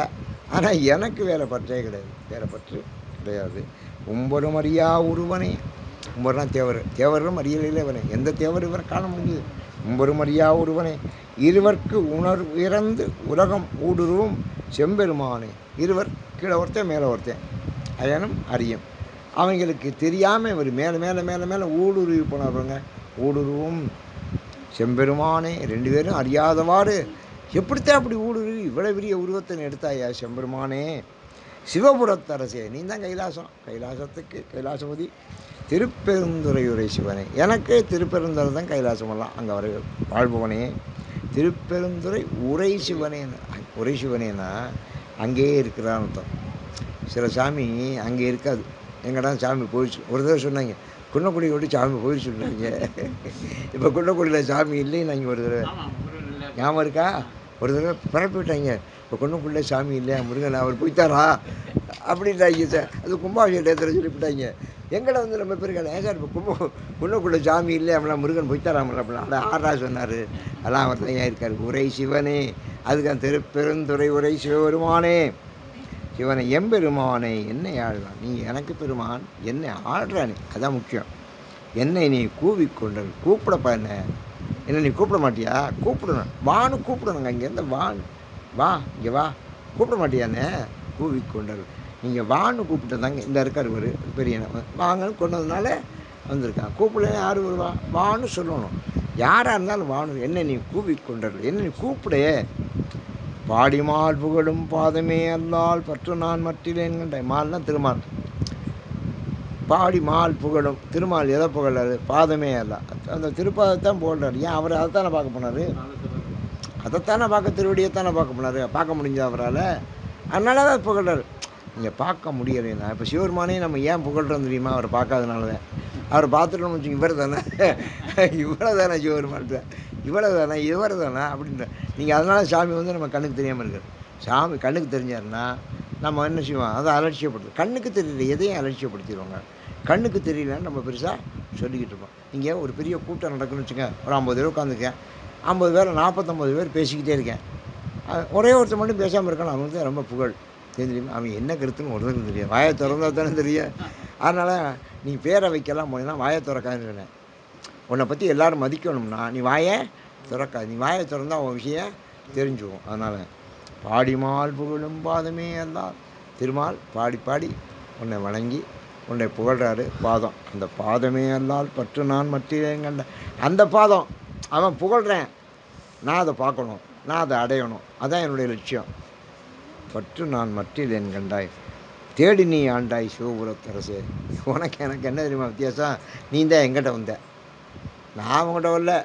ஆனால் எனக்கு வேறு பற்றே கிடையாது, வேறு பற்று கிடையாது. உம்பரும் அறியா உருவனே, உம்பர்னா தேவர், தேவரும் அறியலையில் இவனே, எந்த தேவர் இவரை காண முடியுது? உம்பரும் அறியா ஒருவனே, இருவர்க்கு உணர்வு இறந்து உலகம் ஊடுருவும் செம்பெருமானே. இருவர், கீழே ஒருத்தன் மேலே ஒருத்தன், அயனும் அறியும், அவங்களுக்கு தெரியாமல் இவர் மேலே மேலே மேலே மேலே ஊடுருவி போனாருங்க. ஊடுருவும் செம்பெருமானே, 2 பேரும் அறியாதவாறு எப்படித்தான் அப்படி ஊடுருவி இவ்வளோ பெரிய உருவத்தை எடுத்தாயா செம்பெருமானே. சிவபுரத்தரசே, நீ தான் கைலாசம், கைலாசத்துக்கு கைலாசபதி திருப்பெருந்துறையுரை சிவனே, எனக்கு திருப்பெருந்துறை தான் கைலாசமெல்லாம், அங்கே வர வாழ்பவனே. திருப்பெருந்துறை உரை சிவனே, உரை சிவனேன்னா அங்கேயே இருக்கிறான்னு அர்த்தம். சில சாமி அங்கே இருக்காது, எங்கடா சாமி போயிடுச்சு. ஒரு தடவை சொன்னாங்க, குன்னக்குடி விட்டு சாமி போயிடுச்சு சொன்னாங்க. இப்போ குன்னக்குடியில் சாமி இல்லைன்னு நாங்கள் ஒரு தடவை ஞாபகம் இருக்கா, ஒரு தடவை பரப்பி விட்டாங்க, இப்போ குன்னக்குடியில் சாமி இல்லை, முருகன் அவர் போய்த்தாரா அப்படின்ட்டாங்க சார். அது கும்பாபிஷேகத்தில் சொல்லிவிட்டாங்க. எங்களை வந்து நம்ம பேர் ஏன் சார் இப்போ குன்னக்குள்ள சாமி இல்லை, அப்படிலாம் முருகன் போய்த்தாராமல் அப்படிலாம் அதை ஆறா சொன்னார். அதெல்லாம் அவர் தான் இருக்கார். உரை சிவனே, அதுக்கு அந்த திருப்பெருந்துறை உரை சிவபெருமானே, சிவனை எம்பெருமானே, என்னை ஆழ்வான், நீ எனக்கு பெருமான், என்னை ஆள்றானே, அதான் முக்கியம். என்னை நீ கூவிக்கொண்டல், கூப்பிடப்பா, என்ன நீ கூப்பிட மாட்டியா? கூப்பிடணும், வான்னு கூப்பிடணுங்க, இங்கேருந்து வான் வா, இங்கே வா, கூப்பிட மாட்டியானே? கூவிக்கொண்டல், நீங்கள் வான்னு கூப்பிட்டதாங்க இந்த இருக்கார் ஒரு பெரிய வாங்கன்னு கொண்டதுனால வந்திருக்கான். கூப்பிட யார் வருவா? வான்னு சொல்லணும், யாராக இருந்தாலும் வான்னு. என்ன நீ கூவிக்கொண்டல், என்ன நீ கூப்பிடு. பாடிமால் புகழும் பாதமே அல்லால் பற்று நான் மற்றிலேன்கின்ற, மால்னா திருமால், பாடி மால் புகழும், திருமால் எதை புகழாரு? பாதமே அல்ல, அந்த திருப்பாதத்தான் புகழ்றாரு. ஏன் அவர் அதைத்தானே பார்க்க போனார், அதைத்தானே பார்க்க, திருவடியைத்தானே பார்க்க போனார், பார்க்க முடிஞ்சா அவரால், அதனால தான் புகழ்றாரு. நீங்கள் பார்க்க முடியலைன்னா, இப்போ சிவபெருமானே நம்ம ஏன் புகழ்றோம் தெரியுமா? அவர் பார்க்காதனால தான். அவர் பார்த்துட்டோம்னு வச்சுங்க, இவர் தானே, இவ்வளோ தானே சிவபெருமான், இவ்வளோ தானே, இவர் தானே அப்படின்ற. நீங்கள் அதனால் சாமி வந்து நம்ம கண்ணுக்கு தெரியாமல் இருக்கார். சாமி கண்ணுக்கு தெரிஞ்சாருன்னா நம்ம என்ன செய்வோம், அதை அலட்சியப்படுத்தும். கண்ணுக்கு தெரியல எதையும் அலட்சியப்படுத்திடுவாங்க. கண்ணுக்கு தெரியலன்னு நம்ம பெருசாக சொல்லிக்கிட்டு இருக்கோம். நீங்கள் ஒரு பெரிய கூட்டம் நடக்குன்னு வச்சுங்க, ஒரு 50 பேர் உட்காந்துருக்கேன், 50 பேர் 49 பேர் பேசிக்கிட்டே இருக்கேன். ஒரே ஒருத்தர் மட்டும் பேசாமல் இருக்கான். அவனுக்கு தான் ரொம்ப புகழ் தெரியுமா. அவன் என்ன கருத்துன்னு ஒருத்தருக்கு தெரியும். வாயை திறந்தா தானே தெரியும். அதனால் நீ பேரை வைக்கலாம் போனீங்கன்னா வாயை திறக்காதுன்னு சொன்னேன். உன்னை பற்றி எல்லோரும் மதிக்கணும்னா நீ வாயை திறக்காது. நீ வாயை திறந்தா உன் விஷயம் தெரிஞ்சுக்கும். அதனால் பாடிமால் புகழும் பாதமே எல்லாம் திருமால் பாடி பாடி உன்னை வணங்கி உன்னை புகழ்றாரு பாதம். அந்த பாதமே அல்லால் பற்று நான் மற்றேங்கண்ட அந்த பாதம் அவன் புகழ்கிறேன். நான் அதை பார்க்கணும், நான் அதை அடையணும். அதான் என்னுடைய லட்சியம். பற்று நான் மற்றிலேன் கண்டாய் தேடி நீ ஆண்டாய் சிவபுரத்தரசு. உனக்கு எனக்கு என்ன தெரியுமா வித்தியாசம்? நீ தான் எங்கிட்ட வந்த, நான் உங்கள்கிட்ட வரல.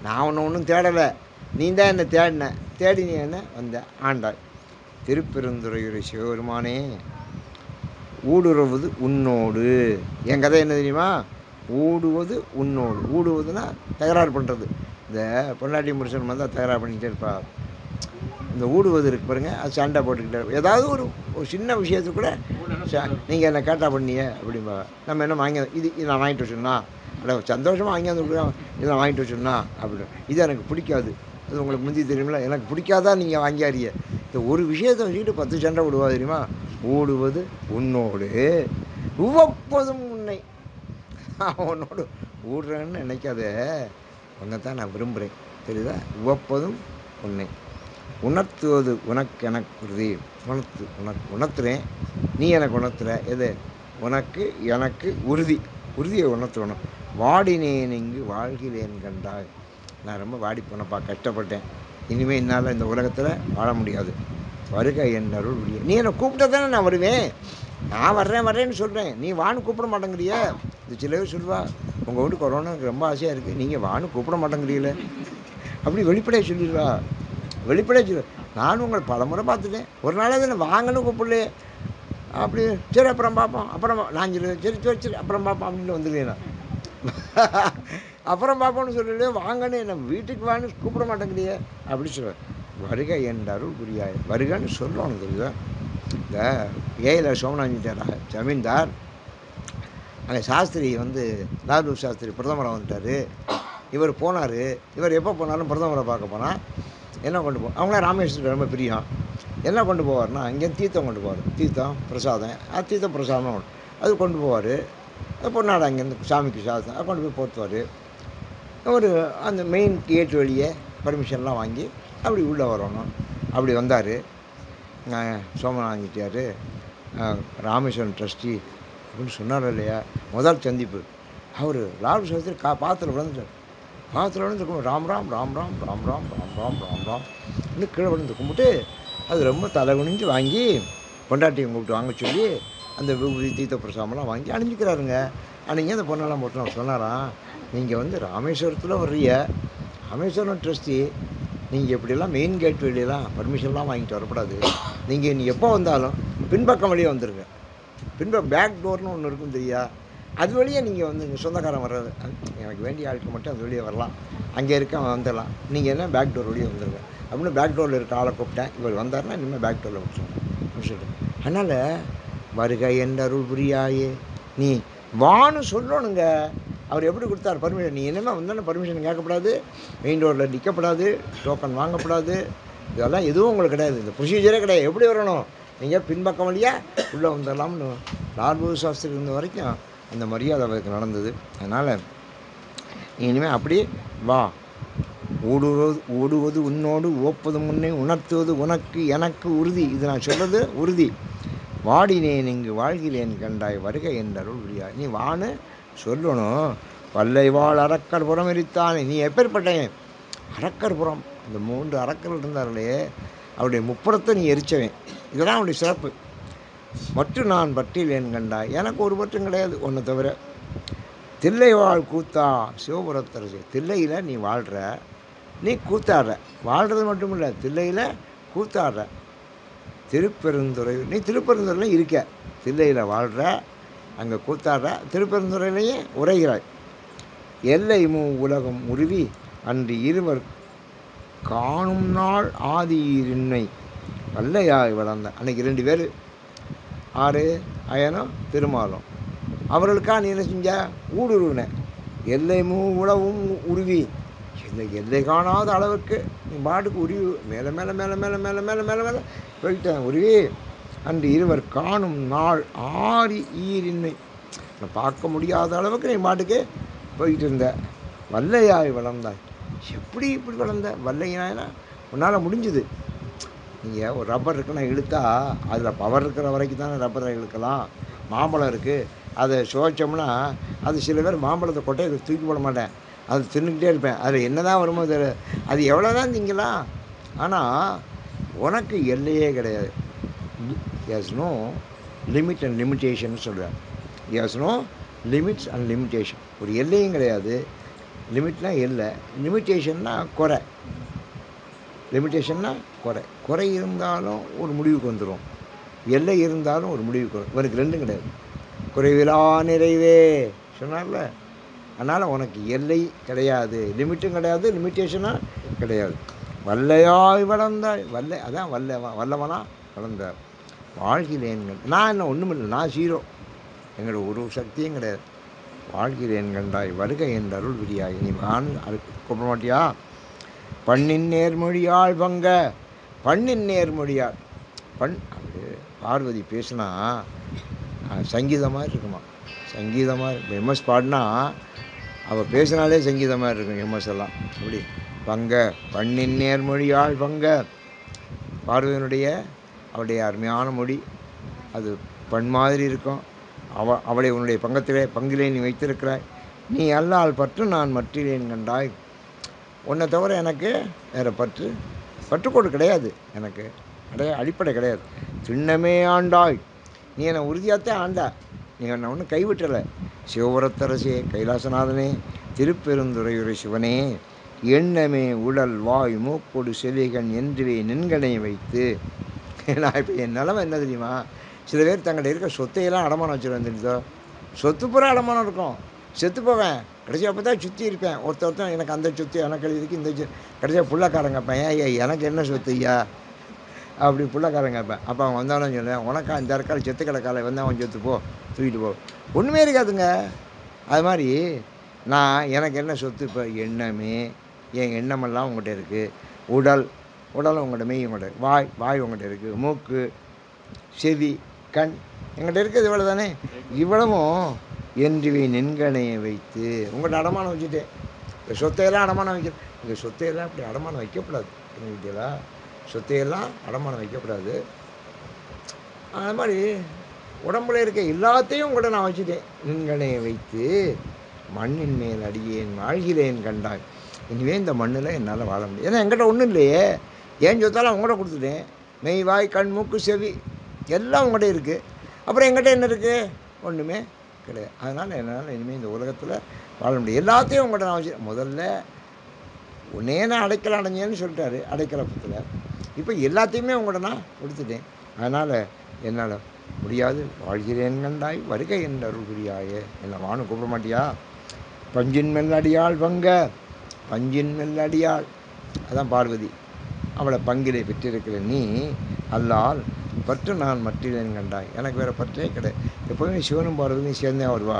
நான் ஒன்றும் தேடலை, நீ தான் என்னை தேடின. தேடி நீ என்ன வந்த ஆண்டாய். திருப்பெருந்துறையுரை சிவபெருமானே ஊடுருவது உன்னோடு. என் கதை என்ன தெரியுமா? ஊடுவது உன்னோடு. ஊடுவதுன்னா தகராறு பண்ணுறது. இந்த பொண்டாட்டி முருசன் வந்தால் தகராறு பண்ணிக்கிட்டே இருப்பா. இந்த ஊடுவது இருக்கு பாருங்க, அது சண்டை போட்டுக்கிட்டே ஏதாவது ஒரு சின்ன விஷயத்துக்கு கூட நீங்கள் என்ன கேட்டால் பண்ணிய அப்படிம்பா. நம்ம என்ன வாங்கி இது நான் வாங்கிட்டு வச்சோன்னா இல்லை சந்தோஷமாக வாங்கி வந்து கொடுக்குறோம், இதை வாங்கிட்டு வச்சோன்னா அப்படின்னு. இது எனக்கு பிடிக்காது. அது உங்களுக்கு முந்தி தெரியுமில்ல, எனக்கு பிடிக்காதா நீங்கள் வாங்கியாரிய. இந்த ஒரு விஷயத்தை வச்சுக்கிட்டு 10 சண்டை விடுவா தெரியுமா? ஓடுவது உன்னோடு உவப்பதும் உன்னை. உன்னோடு ஊடுறேன்னு நினைக்காத, உன்னை தான் நான் விரும்புகிறேன் தெரியுதா? உவப்பதும் உன்னை உணர்த்துவது உனக்கு எனக்கு உறுதி. உணர்த்துறேன், நீ எனக்கு உணர்த்துற. எது? உனக்கு எனக்கு உறுதி. உறுதியை உணர்த்தணும். வாடினேன் இங்கு வாழ்கிறேன் கண்டாய். நான் ரொம்ப வாடி போனப்பா, கஷ்டப்பட்டேன். இனிமேல் என்னால் இந்த உலகத்தில் வாழ முடியாது. வருகை என் அருள் உரிய. நீ என்னை கூப்பிட்டா தானே நான் வருவேன். நான் வர்றேன்னு சொல்கிறேன், நீ வான்னு கூப்பிட மாட்டேங்கிறிய. இது சில பேர் சொல்லுவா, உங்கள் வீட்டு கொரோனாவுக்கு ரொம்ப ஆசையாக இருக்குது, நீங்கள் வான்னு கூப்பிட மாட்டேங்கிறீங்களே. அப்படி வெளிப்படையாக சொல்லிடுவா. வெளிப்படையாக சொல்லு. நானும் உங்களை பல முறை பார்த்துட்டேன், ஒரு நாளாவது என்ன வாங்கன்னு கூப்பிடலையே. அப்படி சரி அப்புறம் பார்ப்போம், அப்புறம் நான் சரி அப்புறம் பார்ப்போம் அப்படின்னு வந்துடுவேன் நான். அப்புறம் பார்ப்போம்னு சொல்லலையே, வாங்கன்னு என்ன வீட்டுக்கு வான்னு கூப்பிட மாட்டேங்கிறியே அப்படி சொல்லுவேன். வருகை என்ற அருள் புரியாய். வருகன்னு சொல்லணும் தெரியுதா? இந்த ஏயில சோமநாதன் ஜமீன்தார், அங்கே சாஸ்திரி லாலு சாஸ்திரி பிரதமராக வந்துட்டார். இவர் போனார். இவர் எப்போ போனாலும் பிரதமரை பார்க்க போனால் என்ன கொண்டு அவங்களாம் ராமேஸ்வரத்துக்கு ரொம்ப பிரியம். என்ன கொண்டு போவார்னா, இங்கே தீர்த்தம் கொண்டு போவார். தீர்த்தம் பிரசாதம், அது தீர்த்தம் பிரசாதம் அது கொண்டு போவார். பொன்னாடை அங்கேருந்து சாமிக்கு சாதம் அதை கொண்டு போய் போத்துவார். ஒரு அந்த மெயின் கேட் வழியே பர்மிஷன்லாம் வாங்கி அப்படி உள்ளே வரணும். அப்படி வந்தார். சோமநாதன் ராமேஸ்வரன் ட்ரஸ்டி அப்படின்னு சொன்னார் இல்லையா, முதல் சந்திப்பு. அவர் லாலு சாஸ்திரி பாத்தில் விழுந்துட்டார். பாத்தில் விழுந்து ராம் ராம் ராம் ராம் ராம் ராம் ராம் ராம் ராம் ராம் இன்னும் கீழே விழுந்து கும்பிட்டு அது ரொம்ப தலை குனிஞ்சு வாங்கி பொண்டாட்டியை கூப்பிட்டு வாங்க சொல்லி அந்த விபூதி தீர்த்த பிரசாமெல்லாம் வாங்கி அணிஞ்சிக்கிறாருங்க. அன்றைக்கி அந்த பொண்ணெல்லாம் போட்டு நான் சொன்னாராம், நீங்கள் ராமேஸ்வரத்தில் வர்றீங்க, ராமேஸ்வரம் ட்ரஸ்டி, நீங்கள் எப்படியெல்லாம் மெயின் கேட் வெளியெல்லாம் பர்மிஷன்லாம் வாங்கிட்டு வரக்கூடாது. நீங்கள் எப்போ வந்தாலும் பின்பக்கம் வழியே வந்துடுங்க. பேக் டோர்னு ஒன்று இருக்கும் தெரியா, அது வழியே நீங்கள் இங்கே சொந்தக்காரன் வர்றது, எனக்கு வேண்டிய ஆளுக்கு மட்டும் அது வெளியே வரலாம், அங்கே இருக்க வந்துடலாம். நீங்கள் என்ன பேக் டோர் வழியே வந்துடுங்க அப்படின்னு பேக் டோரில் இருக்க ஆளை கூப்பிட்டேன். இவர் வந்தார்னா இனிமேல் பேக் டோரில் முடிச்சுட்டு. அதனால் வருகை என்ற அருள் புரியாயே, நீ வான்னு சொல்லணுங்க. அவர் எப்படி கொடுத்தார் பர்மிஷன்? நீ என்னென்னா வந்தாலும் பர்மிஷன் கேட்கக்கூடாது, மெயின் ரோடில் நிற்கப்படாது, டோக்கன் வாங்கப்படாது, இதெல்லாம் எதுவும் உங்களுக்கு கிடையாது. இந்த ப்ரொசீஜரே கிடையாது. எப்படி வரணும்? நீங்கள் பின்பக்கம் வழியாக உள்ளே வந்துடலாம்னு லால் சாஸ்திரி இருந்த வரைக்கும் அந்த மரியாதை அவருக்கு நடந்தது. அதனால் நீ இனிமேல் அப்படி வா. ஓடுவது உன்னோடு ஓப்பது முன்னே உணர்த்துவது உனக்கு எனக்கு உறுதி. இது நான் சொல்கிறது உறுதி. வாடினேன் இங்கு வாழ்கிறேன் கண்டாய் வருகை என்றருள் உரியா. நீ வான்னு சொல்லணும். பல்லை வாழ் அரக்கர் புறம் எரித்தானே. நீ எப்பேற்பட்டேன்? அரக்கர் புறம், அந்த 3 அரக்கர்கள் இருந்தார்களே, அவருடைய முப்புறத்தை நீ எரிச்சவேன். இதெல்லாம் அவனுடைய சிறப்பு. மற்றும் நான் பற்றிலேன் கண்டாய். எனக்கு ஒரு பற்றும் கிடையாது ஒன்றை தவிர. தில்லை வாழ் கூத்தா சிவபுரத்தரசு. தில்லையில் நீ வாழ்கிற, நீ கூத்தாடுற. வாழ்கிறது மட்டும் இல்லை, தில்லையில் கூத்தாடுற. திருப்பெருந்துறை, நீ திருப்பெருந்துறையில் இருக்க, தில்லையில் வாழ்கிற, அங்கே கூத்தாடுற, திருப்பெருந்துறையிலேயே உரைகிறாய். எல்லை உலகம் உருவி அன்று இருவர் காணும் நாள் ஆதியின்மை வல்லையாய் வளர்ந்த. அன்றைக்கி 2 பேர், ஆறு அயனும் திருமாலும். அவர்களுக்காக நீ என்ன செஞ்ச? ஊடுருவின. எல்லை உலகும் உருவி இந்த எல்லை காணாத அளவுக்கு நீ பாட்டுக்கு உருவி மேலே மேலே மேலே மேலே மேலே மேலே மேலே மேலே போயிட்டேன் உருவி. அன்று இருவர் காணும் நாள் ஆறி ஈரின்மை, நான் பார்க்க முடியாத அளவுக்கு நீ பாட்டுக்கு போயிட்டு இருந்த. வல்லையாய் வளர்ந்தாய். எப்படி இப்படி வளர்ந்த? வல்லையானா உன்னால் முடிஞ்சுது. நீங்கள் ஒரு ரப்பர் இருக்குன்னா இழுத்தா அதில் பவர் இருக்கிற வரைக்கும் தானே ரப்பரை இழுக்கலாம். மாம்பழம் இருக்குது, அதை சுவைச்சோம்னா அது சில பேர் மாம்பழத்தை கொட்டையை தூக்கி போட மாட்டேன், அது தின்னுக்கிட்டே இருப்பேன். அதில் என்ன தான் வருமோ தெரியல, அது எவ்வளோ தான் திங்கலாம். ஆனால் உனக்கு எல்லையே கிடையாது. there's no limit and limitation சொல்கிறேன். there's no limits and limitation. ஒரு எல்லையும் கிடையாது. லிமிட்னா எல்லை, லிமிட்டேஷன்னா குறை. லிமிட்டேஷன்னா குறை இருந்தாலும் ஒரு முடிவுக்கு வந்துடும், எல்லை இருந்தாலும் ஒரு முடிவுக்கு வரும். இவனுக்கு ரெண்டும் கிடையாது. குறைவிலா நிறைவே சொன்னார்ல. அதனால் உனக்கு எல்லை கிடையாது, லிமிட்டும் கிடையாது, லிமிட்டேஷனாக கிடையாது. வல்லையாய் வளர்ந்தாய். அதான் வல்லவனா வளர்ந்தார். வாழ்கிறேன்கள். நான் என்ன ஒன்றும் இல்லை, நான் ஜீரோ, எங்களோட ஒரு சக்தியும் கிடையாது. வாழ்கிறேன் கண்டாய் வருகை என்ற அருள் விரியாய். நீ கூப்பிட மாட்டியா? பண்ணின் நேர்மொழியாள் பங்க. பண்ணின் நேர்மொழியாள் அது பார்வதி பேசுனா சங்கீதமாக இருக்குமா, சங்கீதமாக இருக்கும். எம்எஸ் பாடினா அவள் பேசினாலே சங்கீதமாக இருக்கும் எம்எஸ் எல்லாம். அப்படி பங்க பண்ணின் நேர்மொழியாள் பங்க. பார்வதியினுடைய அவளுடைய அருமையான மொழி, அது பண் மாதிரி இருக்கும். அவளை உன்னுடைய பங்கிலே நீ வைத்திருக்கிறாய். நீ அல்லால் பற்று நான் மற்றிலேன் கண்டாய். உன்னை தவிர எனக்கு வேறு பற்றுக்கோடு கிடையாது, எனக்கு அடிப்படை கிடையாது. திண்ணமே ஆண்டாய். நீ என்னை உறுதியாகத்தான் ஆண்டா, நீ என்னை ஒன்றும் கைவிட்டலை. சிவபுரத்தரசே, கைலாசநாதனே, திருப்பெருந்துறையுரை சிவனே, எண்ணமே உடல் வாய் மூக்கொடு செவிகன் என்றுவே நின்கனை வைத்து. நான் இப்போ என் நிலமை என்ன தெரியுமா? சில பேர் தங்கிட்ட இருக்க சொத்தையெல்லாம் அடமானம் வச்சுருவேன் தெரியுதோ. சொத்து பூரா அடமானம் இருக்கும். செத்து போவேன், கடைசியாக அப்போ தான் சுற்றி இருப்பேன். ஒருத்தன் எனக்கு அந்த சொத்து எனக்கு எழுதிக்கு இந்த கடைசியாக புள்ளக்காரங்க கேட்பேன், ஐயா எனக்கு என்ன சொத்து ஐயா அப்படி புள்ளக்காரங்க கேட்பேன். அப்போ அவங்க வந்தாலும் சொல்லுவேன், உனக்கா இந்த இருக்கால் செத்து கிடக்கால வந்து அவன் சொத்து போ, தூக்கிட்டு போ. ஒன்றுமே இருக்காதுங்க. அது மாதிரி நான் எனக்கு என்ன சொத்து? இப்போ எண்ணமே, என் எண்ணமெல்லாம் உங்கள்கிட்ட இருக்குது. உடல் உங்கள்கிட்ட, மெய் உங்கள்கிட்ட, வாய் உங்கள்கிட்ட இருக்குது, மூக்கு செவி கண் எங்கள்கிட்ட இருக்குது. இவ்வளோ தானே. இவ்வளவும் என்றுவே நின்கணையை வைத்து உங்கள்கிட்ட அடமானம் வச்சுட்டேன். இந்த சொத்தையெல்லாம் அடமானம் வைக்க, இந்த சொத்தையெல்லாம் இப்படி அடமானம் வைக்கப்படாது. எங்கள்கிட்டலாம் சொத்தையெல்லாம் அடமானம் வைக்கப்படாது. அது மாதிரி உடம்புல இருக்க எல்லாத்தையும் கூட நான் வச்சுட்டேன். நின்கணையை வைத்து மண்ணின் மேல் அடியேன் வாழ்கிறேன் கண்டாய். இனிமே இந்த மண்ணில் என்னால் வாழ முடியும். ஏன்னா என்கிட்ட ஒன்றும் இல்லையே. ஏன் சொத்தாலும் அவங்கள்ட கொடுத்துட்டேன். மெய் வாய் கண் மூக்கு செவி எல்லாம் உங்கள்கிட்ட இருக்குது. அப்புறம் என்கிட்ட என்ன இருக்குது? ஒன்றுமே கிடையாது. அதனால் என்னால் இனிமேல் இந்த உலகத்தில் வாழ முடியும். எல்லாத்தையும் உங்கள்கிட்ட நான் வச்சு, முதல்ல உன்னே நான் அடைக்கல அடைஞ்சேன்னு சொல்லிட்டாரு அடைக்கலப்பத்தில். இப்போ எல்லாத்தையுமே உங்கள்கிட்ட நான் கொடுத்துட்டேன். அதனால் என்னால் முடியாது. வாழ்கிறேன் கண்டாய் வருகை என்ற அருள் புரியாயே. என்னை வானு கூப்பிட மாட்டியா? பஞ்சின் மெல்லடியாள் பங்க. பஞ்சின் மெல்லடியாள் அதான் பார்வதி. அவளை பங்கிலே பெற்றிருக்கிற நீ அல்லால் பற்று நான் மற்றிலேன் கண்டாய். எனக்கு வேறு பற்றே கிடையாது. எப்போதுமே சிவனும் பார்வதியும் சேர்ந்தே வருவா,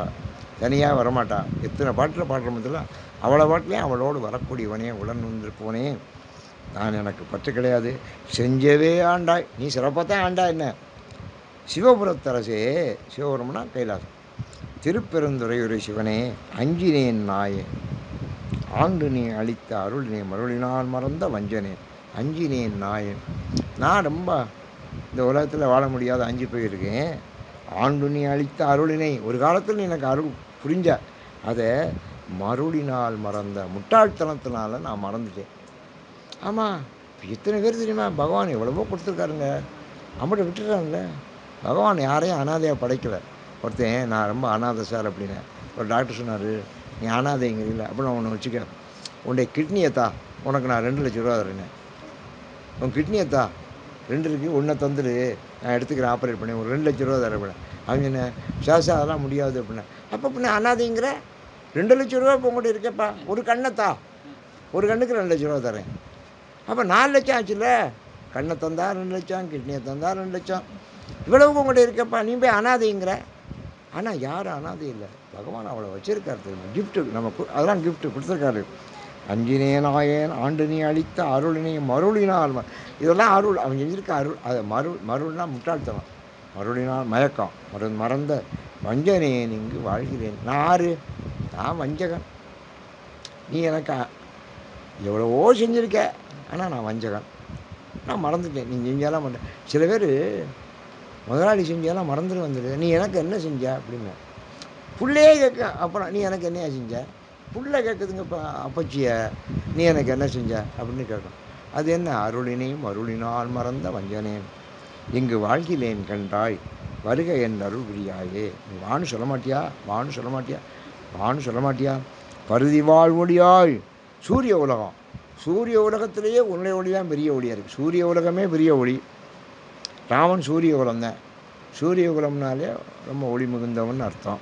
தனியாக வரமாட்டா. எத்தனை பாட்டில் பாடுற முதல்ல அவளை பாட்டிலையும் அவளோடு வரக்கூடியவனே, உடன் வந்திருப்பவனே நான், எனக்கு பற்று கிடையாது. செஞ்சவே ஆண்டாய். நீ சிறப்பாக தான் ஆண்டா. என்ன சிவபுரத்தரசே, சிவபுரம்னா கைலாசம். திருப்பெருந்துறையுரை சிவனே, அஞ்சினேன் நாயே. ஆண்டு நீ அளித்த அருளினே மருளினால் மறந்த வஞ்சனேன். அஞ்சினேன் நாயன். நான் ரொம்ப இந்த உலகத்தில் வாழ முடியாத அஞ்சு போயிருக்கேன். ஆண்டு நீ அளித்த அருளினை, ஒரு காலத்தில் நீ எனக்கு அருள் புரிஞ்ச, அதை மருளினால் மறந்த முட்டாள்தனத்தினால நான் மறந்துட்டேன். ஆமாம், எத்தனை பேர் தெரியுமா? பகவான் எவ்வளவோ கொடுத்துருக்காருங்க, நம்மகிட்ட விட்டுறாங்கல்ல. பகவான் யாரையும் அனாதையாக படைக்கலை. ஒருத்தன் நான் ரொம்ப அனாதை சார் அப்படின்னேன். ஒரு டாக்டர் சொன்னார், நீ அனாதைங்கிறீங்கள, அப்போ நான் ஒன்று வச்சுக்க, உன்னுடைய கிட்னியத்தா, உனக்கு நான் 2 லட்ச ரூபா தரேன். உன் கிட்னியத்தா 2 இருக்குது, ஒன்றை தந்துடு, நான் எடுத்துக்கிறேன், ஆப்ரேட் பண்ணி ஒரு 2 லட்ச ரூபா தரேன். அவங்க என்ன சாசா அதெல்லாம் முடியாது அப்படின்னா, அப்போ பின்ன அனாதைங்கிற 2 லட்ச ரூபா இப்போ உங்கள்கிட்ட இருக்கேப்பா, ஒரு கண்ணத்தா, ஒரு கண்ணுக்கு 2 லட்ச ரூபா தரேன். அப்போ 4 லட்சம் ஆச்சுல்ல. கண்ணை தந்தா 2 லட்சம், கிட்னியை தந்தா 2 லட்சம், இவ்வளவு உங்கள்கிட்ட இருக்கப்பா, நீ போய் அனாதைங்கிற. ஆனால் யாரும் அனாதை இல்லை, பகவான் அவளை வச்சுருக்காரு தெரியுமா, கிஃப்ட்டு நமக்கு, அதெல்லாம் கிஃப்ட்டு கொடுத்துருக்காரு. அஞ்சினேனாயேன் ஆண்டு நீ அளித்த அருளினை மருளினால் இதெல்லாம் அருள் அவன் செஞ்சிருக்க அருள். அதை மருள்னா முட்டாள்தனம். மருளினால் மயக்கம் மறந்த வஞ்சனேன் இங்கு வாழ்கிறேன். நான் ஆறு, நான் வஞ்சகன். நீ எனக்கு எவ்வளவோ செஞ்சுருக்க, ஆனால் நான் வஞ்சகன். நான் மறந்துட்டேன். நீ செஞ்சாலாம் மாட்டேன். சில பேர் முதலாளி செஞ்சாலாம் மறந்துட்டு வந்துடு. நீ எனக்கு என்ன செஞ்ச அப்படின்னு புள்ளையே கேட்க. அப்புறம் நீ எனக்கு என்னையா செஞ்ச? புள்ள கேட்குதுங்க அப்பச்சிய, நீ எனக்கு என்ன செஞ்ச அப்படின்னு கேட்கும். அது என்ன? அருளினையும் அருளினால் மறந்த வஞ்சனேன் இங்கு வாழ்கிலேன் கண்டாய் வருக என் அருள் புரியாயே. நீ வான்னு சொல்ல மாட்டியா? வான்னு சொல்ல மாட்டியா? வான்னு சொல்ல மாட்டியா? பருதி வாழ்வொழியாய் சூரிய உலகம். சூரிய உலகத்திலேயே உன்னுடைய ஒளி தான் பெரிய ஒளியாக இருக்குது. சூரிய உலகமே பெரிய ஒளி. ராமன் சூரிய குலம் தான். சூரிய குலம்னாலே ரொம்ப ஒளி மிகுந்தவன் அர்த்தம்.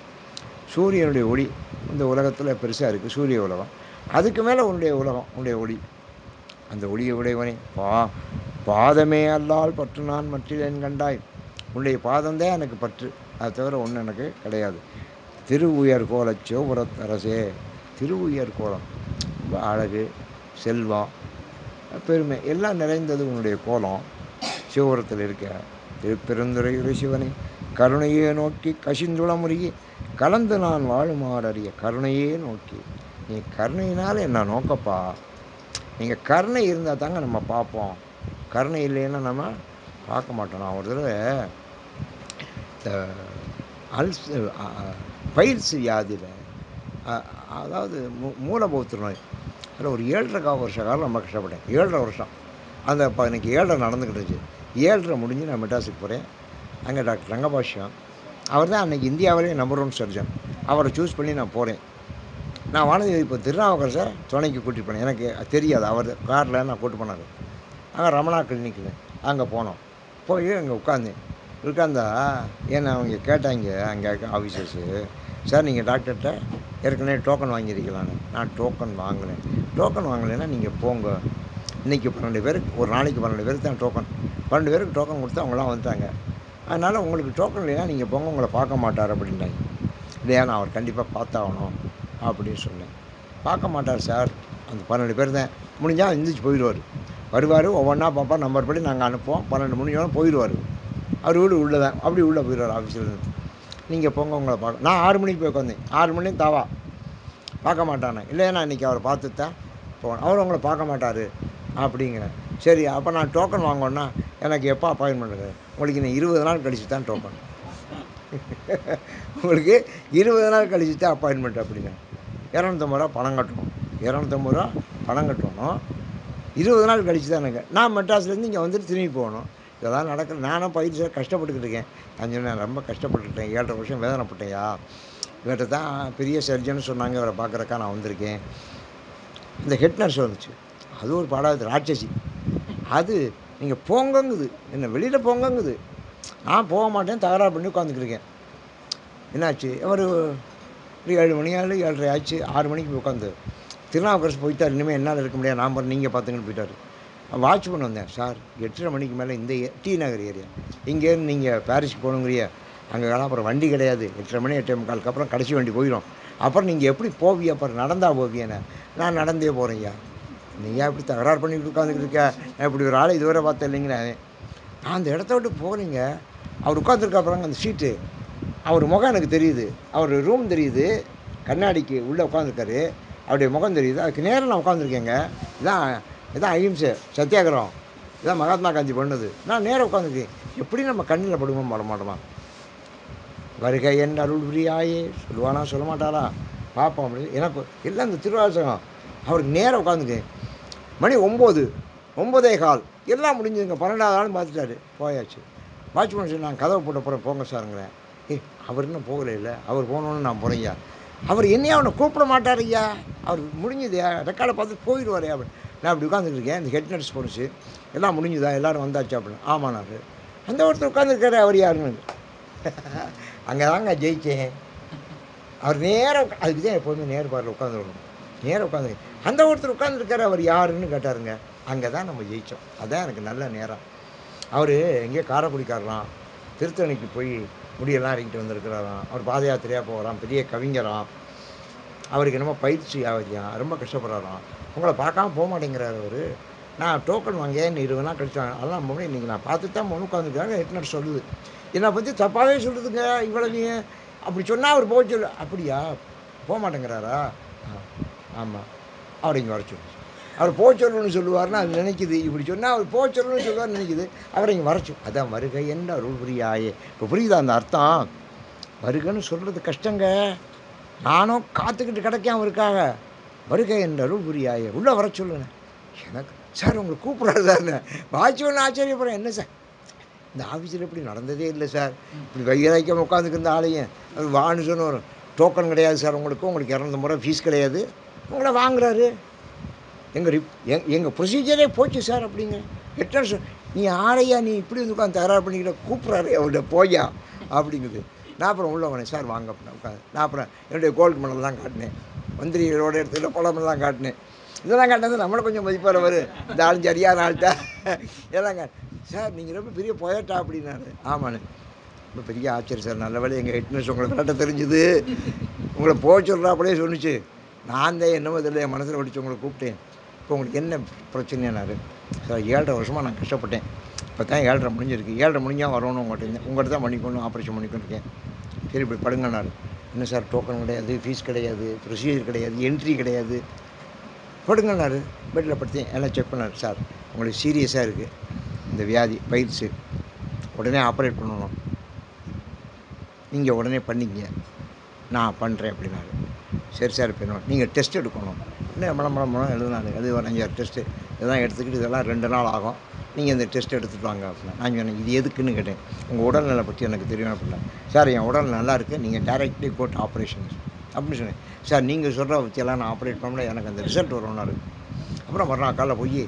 சூரியனுடைய ஒளி இந்த உலகத்தில் பெருசாக இருக்குது, சூரிய உலகம். அதுக்கு மேலே உன்னுடைய உலகம், உன்னுடைய ஒளி. அந்த ஒளியை உடையவனே பாதமே அல்லால் பற்று நான் மற்றிலேன் கண்டாய். உன்னுடைய பாதம்தான் எனக்கு பற்று, அதை தவிர ஒன்று எனக்கு கிடையாது. திருவுயர் கோல சிவபுரத்தரசே. திருவுயர் கோலம், அழகு, செல்வம், பெருமை எல்லாம் நிறைந்தது உன்னுடைய கோலம். சிவபுரத்தில் இருக்க திருப்பெருந்துறை சிவனை கருணையே நோக்கி கசிந்துளமுருகி கலந்து நான் வாழுமாறறிய கருணையே நோக்கி. நீ கருணையினால் என்ன நோக்கப்பா. நீங்கள் கருணை இருந்தால் தாங்க நம்ம பார்ப்போம். கருணை இல்லைன்னா நம்ம பார்க்க மாட்டோம். நான் ஒரு தடவை பயிற்சி வியாதியில், அதாவது மூலபௌத்திர நோய், அதில் ஒரு 7.25 வருஷ காலம் ரொம்ப கஷ்டப்பட்டேன். 7.5 வருஷம். அந்த எனக்கு 7.5 நடந்துக்கிட்டு இருந்துச்சு. 7.5 முடிஞ்சு நான் மெட்ராஸுக்கு போகிறேன். அங்கே டாக்டர் ரங்கபாஷ்யம், அவர் தான் அன்றைக்கி இந்தியாவிலேயே நம்பர் 1 சர்ஜன். அவரை சூஸ் பண்ணி நான் போகிறேன். நான் வானதி இப்போ திருநாவுக்கரசை துணைக்கு கூட்டிகிட்டு போனேன். எனக்கு தெரியாது, அவர் காரில் நான் கூப்பிட்டு போனார். அங்கே ரமணா கிளினிக்கில் அங்கே போனோம். போய் அங்கே உட்காந்தா ஏன்னா அவங்க கேட்டாங்க அங்கே ஆஃபீஸர்ஸு, சார் நீங்கள் டாக்டர்கிட்ட ஏற்கனவே டோக்கன் வாங்கியிருக்கலான்னு. நான் டோக்கன் வாங்கினேன். டோக்கன் வாங்கலைன்னா நீங்கள் போங்க. இன்றைக்கி 12 பேருக்கு, ஒரு நாளைக்கு 12 பேருக்கு தான் டோக்கன். 12 பேருக்கு டோக்கன் கொடுத்து அவங்களாம் வந்துட்டாங்க. அதனால் உங்களுக்கு டோக்கன் இல்லைன்னா நீங்கள் போங்க, உங்களை பார்க்க மாட்டார் அப்படின்ட்டாங்க. இல்லையா, நான் அவர் கண்டிப்பாக பார்த்தாகணும் அப்படின்னு சொன்னேன். பார்க்க மாட்டார் சார், அந்த 12 பேர் தான். முடிஞ்சால் எந்திரிச்சு போயிடுவார். வருவார், ஒவ்வொன்றா பார்ப்பா, நம்பர் படி நாங்கள் அனுப்புவோம். 12 முடிஞ்சோன்னு போயிடுவார். அவர் வீடு உள்ளே தான், அப்படி உள்ளே போயிடுவார் ஆஃபீஸில். நீங்கள் போங்க, உங்களை பார்க்க. நான் 6 மணிக்கு போய் உட்காந்தேன். 6 மணியும் தாவா பார்க்க மாட்டானே. இல்லையா, நான் இன்றைக்கி அவர் பார்த்து தான் போவேன். அவர் உங்களை பார்க்க மாட்டார் அப்படிங்கிறேன். சரி, அப்போ நான் டோக்கன் வாங்கணுன்னா எனக்கு எப்போ அப்பாயின்மெண்ட்டுங்க? உங்களுக்கு இன்னும் 20 நாள் கழிச்சு தான் டோக்கன். உங்களுக்கு 20 நாள் கழிச்சு தான் அப்பாயின்மெண்ட் அப்படிங்க. 250 ரூபா பணம் கட்டணும். 250 ரூபா பணம் கட்டணும். 20 நாள் கழிச்சு தான் எனக்கு. நான் மெட்ராஸ்லேருந்து இங்கே வந்துட்டு திரும்பி போகணும். இதெல்லாம் நடக்கிற. நானும் பயிற்சியாக கஷ்டப்பட்டுக்கிட்டு இருக்கேன். நான் ரொம்ப கஷ்டப்பட்டுக்கிட்டேன். 7.5 வருஷம் வேதனைப்பட்டேயா. இவர்கிட்ட தான் பெரிய சர்ஜன் சொன்னாங்க, இவரை பார்க்குறக்கா நான் வந்திருக்கேன். இந்த ஹெட் நர்ஸ் வந்துச்சு, அது ஒரு பாடாது ராட்சசி. அது நீங்கள் போங்கங்குது, என்ன வெளியில் போங்கங்குது. நான் போக மாட்டேன், தகராறு பண்ணி உட்காந்துக்கிருக்கேன். என்னாச்சு, அவர் ஒரு 7 மணி 7:30 ஆச்சு. 6 மணிக்கு போய் உட்காந்து திருநாவுக்கரசு போயிட்டார். இனிமேல் என்னால் இருக்க முடியாது, நான் போகிறேன், நீங்கள் பார்த்துங்கன்னு போயிட்டார். வாட்ச் பண்ண வந்தேன். சார் 8:30 மணிக்கு மேலே இந்த டி நகர் ஏரியா, இங்கேருந்து நீங்கள் பாரிஸ்க்கு போகணுங்கிறிய, அங்கே அப்புறம் வண்டி கிடையாது. 8:30 மணி 8:45 அப்புறம் கடைசி வண்டி போயிடும். அப்புறம் நீங்கள் எப்படி போவியா? அப்புறம் நடந்தா போவியேண்ணே. நான் நடந்தே போகிறேன்யா. நீங்கள் எப்படி தகராறு பண்ணிக்கிட்டு உட்காந்துக்கிட்டு இருக்க? நான் இப்படி ஒரு ஆளை இதுவரை பார்த்தேன் இல்லைங்களே. நான் அந்த இடத்த விட்டு போகிறீங்க. அவர் உட்காந்துருக்க அப்புறம் அந்த சீட்டு, அவர் முகம் எனக்கு தெரியுது, அவர் ரூம் தெரியுது, கண்ணாடிக்கு உள்ளே உட்காந்துருக்காரு, அவருடைய முகம் தெரியுது. அதுக்கு நேரம் நான் உட்காந்துருக்கேங்க. இதான் அஹிம்சை சத்தியாகிரகம், இதான் மகாத்மா காந்தி பண்ணது. நான் நேரம் உட்காந்துருக்கேன். எப்படி நம்ம கண்ணில் படுவோம் பட மாட்டோமா? வருகை என் அருள் புரியாயே சொல்லுவானா சொல்ல மாட்டாரா பார்ப்போம் அப்படின்னு எனக்கு எல்லாம் இந்த திருவாசகம். அவருக்கு நேரம் உட்காந்துருக்கேன். மணி 9, 9:15 எல்லாம் முடிஞ்சுதுங்க. 12வது நாளும் பார்த்துட்டாரு, போயாச்சு. வாட்ச்மேன் சொல்லி நான் கதவை போட்ட போகிறேன், போங்க சாருங்கிறேன். அவர் இன்னும் போகலை. இல்லை, அவர் போகணுன்னு நான் போகிறேன்யா. அவர் என்னையா அவனை கூப்பிட மாட்டார் ஐயா, அவர் முடிஞ்சுதையா, ரெக்கார்டை பார்த்து போயிடுவார் அவர். நான் அப்படி உட்காந்துருக்கேன். இந்த ஹெட் நர்ஸ் போணுச்சு, எல்லாம் முடிஞ்சுதா, எல்லோரும் வந்தாச்சு அப்படின்னு. ஆமாண்ணாரு. அந்த ஒருத்தர் உட்காந்துருக்காரு, அவர் யாருன்னு. அங்கே தாங்க ஜெயிச்சேன். அவர் நேரம், அதுக்கு தான் எப்போதுமே நேர் பார்வையில் உட்காந்துருக்கணும். நேரம் உட்காந்து அந்த ஒருத்தர் உட்காந்துருக்காரு, அவர் யாருன்னு கேட்டாருங்க. அங்கே தான் நம்ம ஜெயித்தோம். அதுதான் எனக்கு நல்ல நேரம். அவர் எங்கேயோ காரைக்குடிக்காரலாம், திருத்தணிக்கு போய் முடியெல்லாம் இறங்கிட்டு வந்திருக்கிறாராம். அவர் பாத யாத்திரையாக போகிறான், பெரிய கவிஞராம். அவருக்கு என்னமோ பயிற்சி ஆகுதியாம், ரொம்ப கஷ்டப்படுறாராம். உங்களை பார்க்காம போக மாட்டேங்கிறார் அவர். நான் டோக்கன் வாங்கியேன் 20 நாள் கழிச்சு வாங்க. அதெல்லாம் நம்ம இன்றைக்கி நான் பார்த்து தான் முன்னு உட்காந்துருக்காங்க. ஹெட்னர் சொல்லுது, என்னை பற்றி தப்பாகவே சொல்லுதுங்க. இவ்வளோ நீ அப்படி சொன்னால் அவர் போக சொல்லு. அப்படியா, போக மாட்டேங்கிறாரா? ஆமாம், அவர் இங்கே வர சொல்லு. அவர் போக சொல்லணும்னு சொல்லுவார்னு அது நினைக்குது. இப்படி சொன்னால் அவர் போக சொல்லணும்னு சொல்லுவார்னு நினைக்குது. அவரை இங்கே வர சொல்லு. அதான் வருகை என்ற அருள் புரியாயே. இப்போ புரியுதா அந்த அர்த்தம்? வருகைன்னு சொல்கிறது கஷ்டங்க. நானும் காத்துக்கிட்டு கிடைக்கேன் அவருக்காக. வருகை என்ற அருள் புரியாயே, உள்ளே வர சொல்லுங்க. எனக்கு சார் உங்களை கூப்பிட்றாரு சார்ண்ணே வாட்சிவன் ஆச்சரியப்படுறேன். என்ன சார் இந்த ஆஃபீஸில் இப்படி நடந்ததே இல்லை சார். இப்படி வைராக்கியம் உட்காந்துக்கு ஆளையும் அது வான்னு சொன்ன டோக்கன் கிடையாது சார், உங்களுக்கு 200 முறை ஃபீஸ் கிடையாது, உங்களை வாங்குறாரு. எங்கள் ப்ரொசீஜரே போச்சு சார் அப்படிங்க. ஹெட்னர் சார், நீ ஆளையா நீ இப்படி வந்து உட்காந்து தகராறு பண்ணிக்கிட்ட, கூப்பிட்றாரு அவர்கிட்ட போயா அப்படிங்குது. நான் அப்புறம் உள்ள போனேன் சார் வாங்க அப்படின்னா உட்காந்து. நான் அப்புறம் என்னுடைய கோல்டு மெடல்லாம் காட்டினேன், மந்திரிகளோட இடத்துல பழமெல்லாம் காட்டினேன். இதெல்லாம் காட்டினது நம்மளை கொஞ்சம் மதிப்பார் அவர். இந்த ஆளும் சரியான ஆள்கிட்ட இதெல்லாம் சார் நீங்கள் ரொம்ப பெரிய பொயட்டா அப்படின்னாரு. ஆமாண்ணே, ரொம்ப பெரிய ஆச்சரியம் சார். நல்ல வேலை எங்கள் ஹெட்னஸ் உங்களை கரெக்டாக தெரிஞ்சுது, உங்களை போக சொல்கிறா அப்படியே சொன்னிச்சு. நான் தான் என்னமோ தெரியல என் மனசில் படித்து உங்களை கூப்பிட்டேன். இப்போ உங்களுக்கு என்ன பிரச்சனைனாரு. சார் 7.5 வருஷமாக நான் கஷ்டப்பட்டேன், இப்போ தான் 7.5 முடிஞ்சிருக்கு. 7.5 முடிஞ்சால் வரணும் உங்கள்கிட்ட தான் பண்ணிக்கணும், ஆப்ரேஷன் பண்ணிக்கொண்டு இருக்கேன். சரி இப்படி படுங்கன்னாரு. என்ன சார் டோக்கன் கிடையாது, ஃபீஸ் கிடையாது, ப்ரொசீஜர் கிடையாது, என்ட்ரி கிடையாது, படுங்கன்னாரு. பெட்டில் படுத்தேன், எல்லாம் செக் பண்ணார். சார் உங்களுக்கு சீரியஸாக இருக்குது இந்த வியாதி, பயிற்சி உடனே ஆப்ரேட் பண்ணணும், நீங்கள் உடனே பண்ணிங்க, நான் பண்ணுறேன் அப்படின்னாரு. சரி சார் இப்போ நீங்கள் டெஸ்ட் எடுக்கணும். இன்னும் மலம் எழுதினாரு. அது ஒரு 5-6 டெஸ்ட்டு இதெல்லாம் எடுத்துக்கிட்டு இதெல்லாம் 2 நாள் ஆகும், நீங்கள் இந்த டெஸ்ட் எடுத்துகிட்டு வாங்க அப்படின்னா. நான் சொன்னேன் இது எதுக்குன்னு கேட்டேன். உங்கள் உடல்நிலை பற்றி எனக்கு தெரியும் அப்படின்னா. சார் என் உடல் நல்லா இருக்குது, நீங்கள் டைரெக்ட்லி கோட் ஆப்ரேஷன் அப்படின்னு சொன்னேன். சார் நீங்கள் சொல்கிற பற்றியெல்லாம் நான் ஆப்ரேட் பண்ணல, எனக்கு அந்த ரிசல்ட் வரும்னாரு. அப்புறம் மறுநாள் காலைல போய்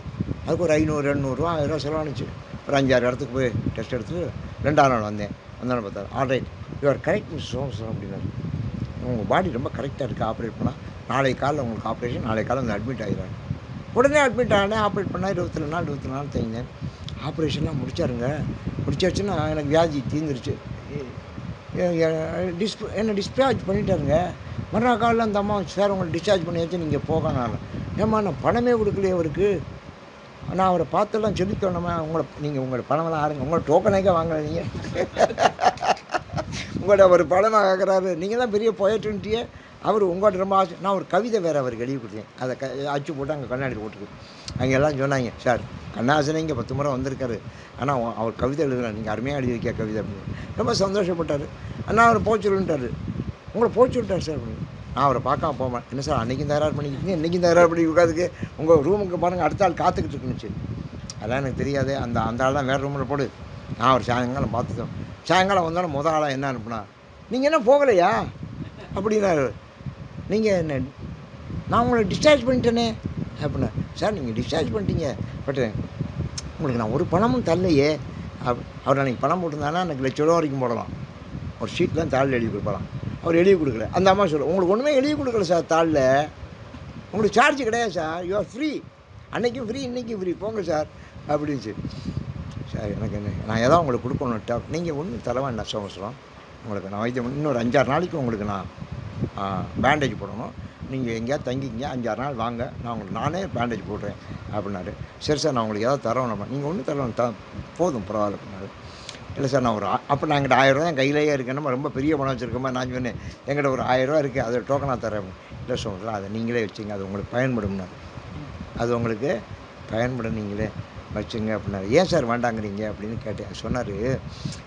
அதுக்கு ஒரு 500 800 1000 செலவானுச்சு. ஒரு 5-6 இடத்துக்கு போய் டெஸ்ட் எடுத்துட்டு 2ஆம் நாள் வந்தேன். வந்தாலும் பார்த்தாரு, alright you are correct Miss Somasundaram அப்படின்னாரு. உங்கள் பாடி ரொம்ப கரெக்டாக இருக்குது, ஆப்ரேட் பண்ணால் நாளைக்கு காலையில் உங்களுக்கு ஆப்ரேஷன், நாளைக்கு காலையில் வந்து அட்மிட் ஆகிடுறாங்க. உடனே அட்மிட் ஆகினேன். ஆப்ரேட் பண்ணால் 24 நாள் தேங்கினேன். ஆப்ரேஷன்லாம் முடிச்சாருங்க. முடிச்சாச்சுன்னா எனக்கு வியாதி தீர்ந்துருச்சு. என்னை டிஸ்சார்ஜ் பண்ணிட்டாருங்க. மறுநாள் காலையில் அந்த அம்மா, சார் உங்களை டிஸ்சார்ஜ் பண்ணியாச்சு நீங்கள் போகணும். ஏம்மா நான் பணமே கொடுக்கலையே அவருக்கு, நான் அவரை பார்த்தெல்லாம் சொல்லித்தோணுமா, உங்களோட பணமெல்லாம் ஆடுங்க, உங்களோட டோக்கனாக வாங்கலை நீங்கள் உங்கள்கிட்ட ஒரு பணமாக கேட்குறாரு, நீங்கள் தான் பெரிய பொயட்டுன்ட்டியே. அவர் உங்கள்கிட்ட ரொம்ப ஆசை. நான் ஒரு கவிதை வேறு அவருக்கு எழுதி கொடுத்தேன், அதை அச்சு போட்டு அங்கே கண்ணாடி போட்டுக்கு. அங்கே எல்லாம் சொன்னாங்க, சார் கண்ணாசனை இங்கே 10 முறை வந்திருக்காரு, ஆனால் அவர் கவிதை எழுதுறாரு, நீங்கள் அருமையாக எழுதி வைக்க கவிதை அப்படின்னு. ரொம்ப சந்தோஷப்பட்டார். ஆனால் அவர் போச்சுட்டார், உங்களை போச்சுட்டார் சார் அப்படின்னு. நான் அவரை பார்க்காம போவேன். என்ன சார் அன்றைக்கும் தயாராக பண்ணிக்கிட்டீங்க, இன்றைக்கும் தயாராக பண்ணி உட்காந்துக்கு உங்கள் ரூமுக்கு பாருங்கள், அடுத்த ஆள் காத்துக்கிட்டு இருக்குனுச்சு. அதெல்லாம் எனக்கு தெரியாது. அந்த ஆள் தான் வேறு ரூமில் போடு. நான் அவர் சாயங்காலம் பார்த்துட்டோம். சாயங்காலம் வந்தாலும் முதல் ஆளாக என்ன அனுப்புனா, நீங்கள் என்ன போகலையா அப்படின்னாரு. நீங்கள் என்ன, நான் உங்களை டிஸ்சார்ஜ் பண்ணிட்டேனே அப்படின்னா. சார் நீங்கள் டிஸ்சார்ஜ் பண்ணிட்டீங்க, பட் உங்களுக்கு நான் ஒரு பணமும் தரலையே. அவர் அன்றைக்கி பணம் போட்டிருந்தாங்கன்னா எனக்கு ₹1,00,000 வரைக்கும் போடலாம். ஒரு ஷீட்லாம் தாளில் எழுதி கொடுக்கலாம். அவர் எழுதி கொடுக்கல. அந்த அம்மா சொல்லுவோம், உங்களுக்கு ஒன்றுமே எழுதி கொடுக்கல சார், தாளில் உங்களுக்கு சார்ஜ் கிடையாது சார், யூ ஆர் ஃப்ரீ, அன்றைக்கும் ஃப்ரீ இன்றைக்கும் ஃப்ரீ, போங்க சார் அப்படின்ச்சு. சார் எனக்கு என்ன, நான் ஏதாவது உங்களுக்கு கொடுக்கணுட்டா, நீங்கள் ஒன்றும் தர வேண்டாம் சோமசுரம், உங்களுக்கு நான் வைத்தியம் இன்னொரு 5-6 நாளைக்கு உங்களுக்கு நான் பேண்டேஜ் போடணும், நீங்கள் எங்கேயாவது தங்கிக்கிங்க, 5-6 நாள் வாங்க, நான் உங்களுக்கு நானே பேண்டேஜ் போடுறேன் அப்படின்னாரு. சரி சார் நான் உங்களுக்கு ஏதாவது தரணும், நீங்கள் ஒன்றும் தரணும் போதும் பரவாயில்ல அப்படின்னாரு. இல்லை சார் நான் ஒரு அப்போ நான் எங்கிட்ட 1000 ரூபா தான் கையிலேயே இருக்கேன், ரொம்ப பெரிய பணம் வச்சுருக்கோமா. நான் சொன்னேன் எங்கிட்ட ஒரு 1000 ரூபா இருக்குது, அதை டோக்கனாக தரேன். இல்லை சொல்கிறேன், அதை நீங்களே வச்சுங்க, அது உங்களுக்கு பயன்படும்னா, அது உங்களுக்கு பயன்படும், நீங்களே வச்சுங்க அப்படின்னாரு. ஏன் சார் வேண்டாங்கிறீங்க அப்படின்னு கேட்டேன். சொன்னார்,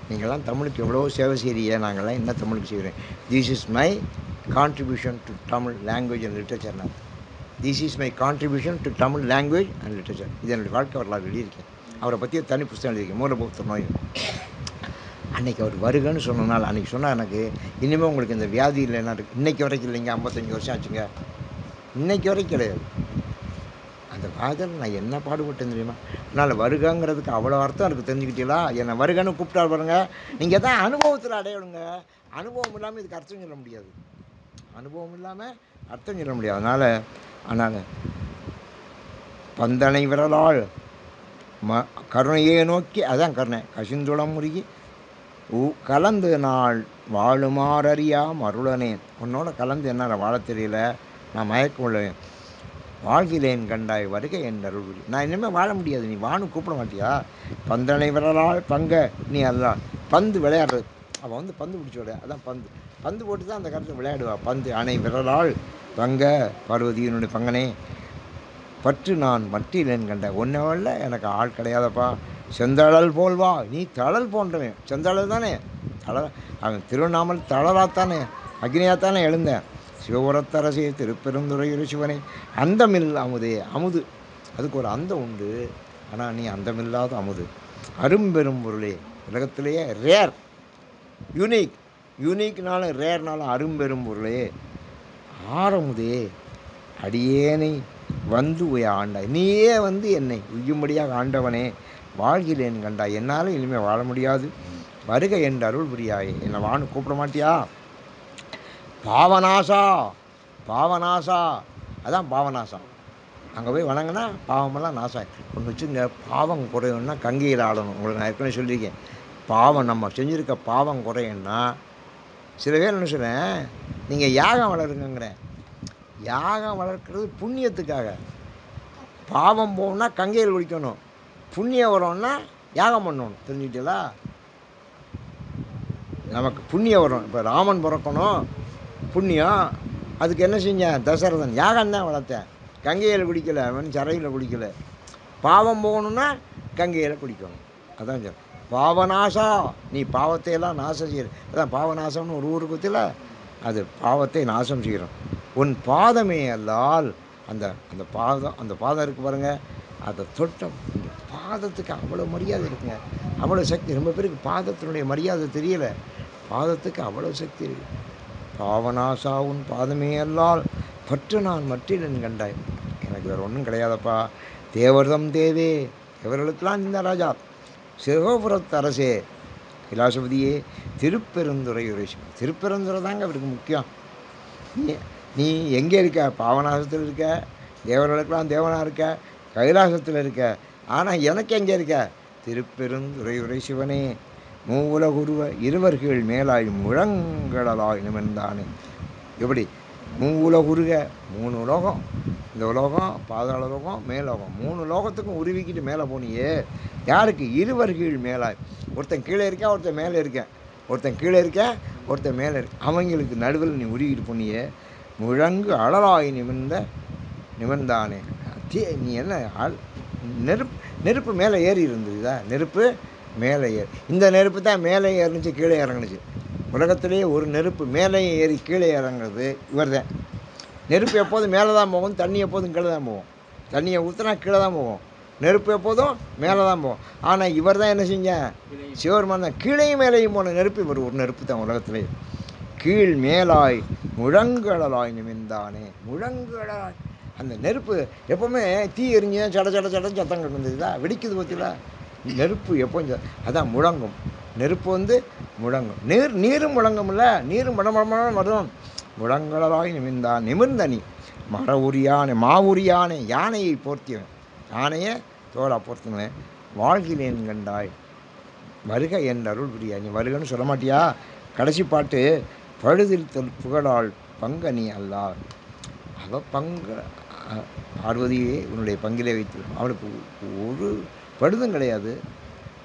நீங்கள்லாம் தமிழுக்கு எவ்வளோ சேவை செய்கிறீங்க, நாங்கள்லாம் என்ன தமிழுக்கு செய்கிறேன். This is my contribution to Tamil language and லிட்ரேச்சர்னா. This is my contribution to Tamil language and literature. இது என்னுடைய வாழ்க்கை வரலாறு எழுதியிருக்கேன். அவரை பற்றி தனி புத்தகம் எழுதியிருக்கேன், மூலபுத்திர நோய். அன்றைக்கி அவர் வருகன்னு சொன்னனால அன்றைக்கி சொன்னால் எனக்கு இனிமேல் உங்களுக்கு இந்த வியாதி இல்லைன்னா இருக்குது. இன்றைக்கி வரைக்கும் இல்லைங்க, 55 வருஷம் ஆச்சுங்க, இன்றைக்கி வரைக்கும் கிடையாது. அந்த காதல் நான் என்ன பாடுபட்டேன் தெரியுமா. அதனால் வருகங்கிறதுக்கு அவ்வளோ அர்த்தம் எனக்கு தெரிஞ்சுக்கிட்டீங்களா. என்னை வருகன்னு கூப்பிட்டா பாருங்க, நீங்கள் தான் அனுபவத்தில் அடையணுங்க. அனுபவம் இல்லாமல் இதுக்கு அர்த்தம் சொல்ல முடியாது, அனுபவம் இல்லாமல் அர்த்தம் சொல்ல முடியாது. அதனால் பந்தனை விரலால் கருணையே நோக்கி, அதான் கருணை, கசிந்துளம் முருகி கலந்து நாள் வாழுமாறறியா மருளனேன். உன்னோட கலந்து என்னால் வாழ தெரியல, நான் மயக்கம் உள்ளேன். வாழ்கிலேன் கண்டாய் வருகை என் அருள்புரி. நான் இனிமேல் வாழ முடியாது, நீ வான்னு கூப்பிட மாட்டியா? பந்தனை விரலால் பங்க நீ அதெல்லாம் பந்து விளையாடுறது. அவன் வந்து பந்து பிடிச்சி விளையா, அதான் பந்து பந்து போட்டு தான் அந்த காலத்தில் விளையாடுவா. பந்து அணை விரலால் பங்க பார்வதியினுடைய பங்கனே பற்று நான் மற்றிலேன் கண்ட ஒன்னவல்ல எனக்கு ஆள் கிடையாதப்பா. செந்தழல் போல்வா, நீ தழல் போன்றவன். செந்தழல் தானே தழல், அவன் திருவண்ணாமல் தழலாத்தானே அக்னியாத்தானே எழுந்தேன். சிவபுரத்தரசே திருப்பெருந்துறையுரை சிவனே அந்தமில் அமுதே. அமுது அதுக்கு ஒரு அந்தம் உண்டு, ஆனால் நீ அந்தமில்லாத அமுது. அரும்பெரும் பொருளே, உலகத்திலேயே ரேர், யூனிக், யூனிக்னாலும் ரேர்னாலும் அரும்பெரும் பொருளே ஆரமுதே அடியேனை வந்து உய ஆண்டாய். நீயே வந்து என்னை உய்யும்படியாக ஆண்டவனே வாழ்கிறேன் கண்டாய். என்னால் இனிமேல் வாழ முடியாது, வருக என்று அருள் புரியாயே. என்னை வான்னு கூப்பிட மாட்டியா? பாவநாசா, பாவநாசா, அதான் பாவநாசா. அங்கே போய் வணங்கினா பாவமெல்லாம் நாசம். ஒன்று வச்சுங்க, பாவம் குறையும்னா கங்கையில் ஆடணும். உங்களுக்கு நான் ஏற்கனவே சொல்லியிருக்கேன். பாவம் நம்ம செஞ்சுருக்க பாவம் குறையும்னா, சில பேர் என்ன சொல்கிறேன், நீங்கள் யாகம் வளருங்கிறேன். யாகம் வளர்க்குறது புண்ணியத்துக்காக. பாவம் போகணுன்னா கங்கையில் குடிக்கணும், புண்ணியம் வரும்னா யாகம் பண்ணணும். தெரிஞ்சுக்கிட்டீங்களா? நமக்கு புண்ணியம் வரும். இப்போ ராமன் பிறக்கணும், புண்ணியம். அதுக்கு என்ன செஞ்சேன்? தசரதன் யாகம் தான் வளர்த்தேன். கங்கையில் குடிக்கலை, அவன் சரையில் குடிக்கலை. பாவம் போகணுன்னா கங்கையில் குடிக்கணும். அதான் சார் பாவநாசா, நீ பாவத்தையெல்லாம் நாசம் செய்கிற. அதான் பாவநாசம்னு ஒரு ஊருக்கு பற்றில, அது பாவத்தை நாசம் செய்கிறோம். உன் பாதமே அல்லால், அந்த அந்த பாதம், அந்த பாதம் இருக்குது பாருங்கள், அதை தொட்டம். இந்த பாதத்துக்கு அவ்வளோ மரியாதை இருக்குங்க, அவ்வளோ சக்தி. ரொம்ப பேருக்கு பாதத்தினுடைய மரியாதை தெரியலை. பாதத்துக்கு அவ்வளோ சக்தி இருக்குது. பாவநாசா உன் பாதமே அல்லால் பற்று நான் மற்றிலன் கண்டாய். எனக்கு வேறு ஒன்றும் கிடையாதப்பா. தேவர்தம் தேவே, தேவர்களுக்கெல்லாம் இந்த ராஜா சிவபுரத்து அரசே கைலாசபதியே திருப்பெருந்துறையுரை சிவன். திருப்பெருந்துறை தாங்க அவருக்கு முக்கியம். நீ எங்கே இருக்க? பாவநாசத்தில் இருக்க, தேவர்களுக்கெல்லாம் தேவனாக இருக்க, கைலாசத்தில் இருக்க. ஆனால் எனக்கு எங்கே இருக்க? திருப்பெருந்துறையுரை சிவனே மூவுலகுருவ இருவர்கள் மேலாய் முழங்கடலாய் நிமிர்ந்தானே. எப்படி மூவுலகுருக, 3 உலகம், இந்த உலகம், பாதாள லோகம், மேலோகம், 3 லோகத்துக்கும் உருவிக்கிட்டு மேலே போனியே. யாருக்கு? இருவர்கள் மேலாய். ஒருத்தன் கீழே இருக்கேன், ஒருத்தன் மேலே இருக்கேன். ஒருத்தன் கீழே இருக்கேன், ஒருத்தன் மேலே இருக்கு. அவங்களுக்கு நடுவில் நீ உருவிக்கிட்டு போனியே. முழங்கு அழலாய் நிமிர்ந்தானே. நீ என்ன நெருப்பு மேலே ஏறி இருந்ததுதா? நெருப்பு மேலே ஏறி, இந்த நெருப்பு தான் மேலே ஏறினுச்சு, கீழே இறங்குனுச்சு. உலகத்திலேயே ஒரு நெருப்பு மேலே ஏறி கீழே இறங்குறது இவர் தான். நெருப்பு எப்போதும் மேலே தான் போகும், தண்ணி எப்போதும் கீழே தான் போகும். தண்ணியை ஊற்றினா கீழே தான் போகும், நெருப்பு எப்போதும் மேலே தான் போகும். ஆனால் இவர் தான் என்ன செஞ்சேன்? சிவபெருமான் தான் கீழையும் மேலேயும் போன நெருப்பு இவர். ஒரு நெருப்பு தான் உலகத்திலே. கீழ் மேலாய் முழங்கடலாய் நிமிர்ந்தானே. முழங்கடலாய், அந்த நெருப்பு எப்போவுமே தீ எரிஞ்சு சட சட சட சத்தம் கிடந்ததுதா, வெடிக்குது பற்றில. நெருப்பு எப்போ அதான் முழங்கும். நெருப்பு வந்து முழங்கும். நீரும் முழங்கும்ல, நீரும் மடமடமான வரும். முழங்கடலாய் நிமிர்ந்தான் நிமிர்ந்தனி மர உரியானை மாவுரியானை, யானையை போர்த்தியவன், யானையை தோலா போர்த்தினவன். வாழ்கிலேன் கண்டாய் வருக என் அருள் புரியா. நீ வருகன்னு சொல்ல மாட்டியா? கடைசி பாட்டு பழுதில் புகழால் பங்கனி அல்லா. அவள் பார்வதியே உன்னுடைய பங்கிலே வைத்து, அவளுக்கு ஒரு பழுதும் கிடையாது.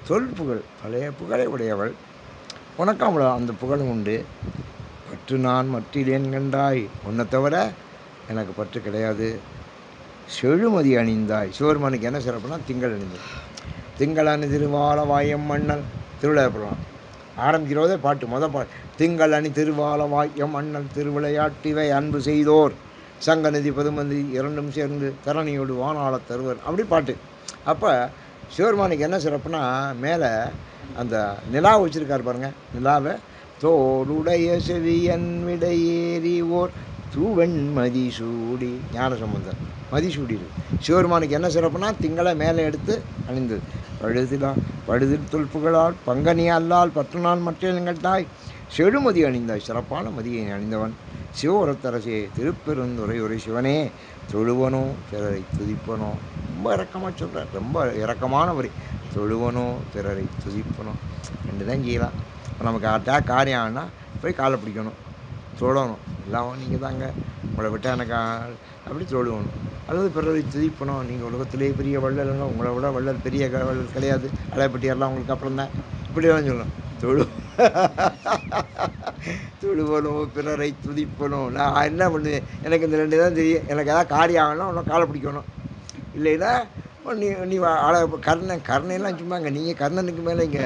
சொல் புகழ், பழைய புகழை உடையவள். உனக்கும் அவளை அந்த புகழும் உண்டு. பற்று நான் மற்றிலேன் கண்டாய், உன்னை தவிர எனக்கு பற்று கிடையாது. செழுமதி அணிந்தாய். சிவபெருமானுக்கு என்ன சிறப்புனா திங்கள் அணிந்தது. திங்கள் அணி திருவால வாயம் மன்னல் திருவிளையாடலாம் ஆரம்பிக்கிறதே பாட்டு, மொதல் பாட்டு. திங்கள் அணி திருவால வாயம் மன்னல் திருவிளையாட்டிவை அன்பு செய்தோர் சங்கநிதி பதுமந்தி இரண்டும் சேர்ந்து தரணியோடு வானாள தருவர், அப்படி பாட்டு. அப்போ சிவபெருமானுக்கு என்ன சிறப்புனா, மேலே அந்த நிலாவை வச்சுருக்காரு பாருங்கள். நிலாவை தோளுடைய செவியன் விடையேறி ஓர் தூவன் மதிசூடி, ஞான சம்பந்தர் மதிசூடி. சிவபெருமானுக்கு என்ன சிறப்புனா, திங்களை மேலே எடுத்து அணிந்தது. பழுதில் தொல்புகளால் பங்கனி அல்லால் பற்று நாள் மற்ற நிகழ்த்தாய் செழுமதி அணிந்தாய். சிறப்பான மதியை அணிந்தவன் சிவபுரத்தரசே திருப்பெருந்துறையுரை சிவனே தொழுவனோ பிறரை துதிப்பனோ. ரொம்ப இறக்கமாக சொல்கிறார், ரொம்ப இறக்கமான வரி. தொழுவனோ பிறரை துதிப்பனோ, 2 தான் செய்யலாம். இப்போ நமக்கு அட்டாக் காரியம் ஆனால் போய் காலை பிடிக்கணும், தொழணும். எல்லாம் நீங்கள் தாங்க, உங்களை விட்டால் எனக்கு அப்படி தொழுவணும். அல்லது பிறரை துதிப்பணும். நீங்கள் உலகத்திலே பெரிய வள்ளலுங்க, உங்களை விட வள்ளல் பெரிய வள்ளல் கிடையாது, அலைப்பட்டியாரெலாம் உங்களுக்கு அப்புறம் தான், இப்படியெல்லாம் சொல்லணும். தொழுவணும், பிறரை துதிப்பணும். நான் என்ன பண்ணுவேன், எனக்கு இந்த 2 தான் தெரியும். எனக்கு எதாவது காரியம் ஆகணும், உன்னை காலை பிடிக்கணும். இல்லைன்னா நீ நீ கர்ணெல்லாம் சும்மாங்க, நீங்கள் கர்ணனுக்கு மேலேங்க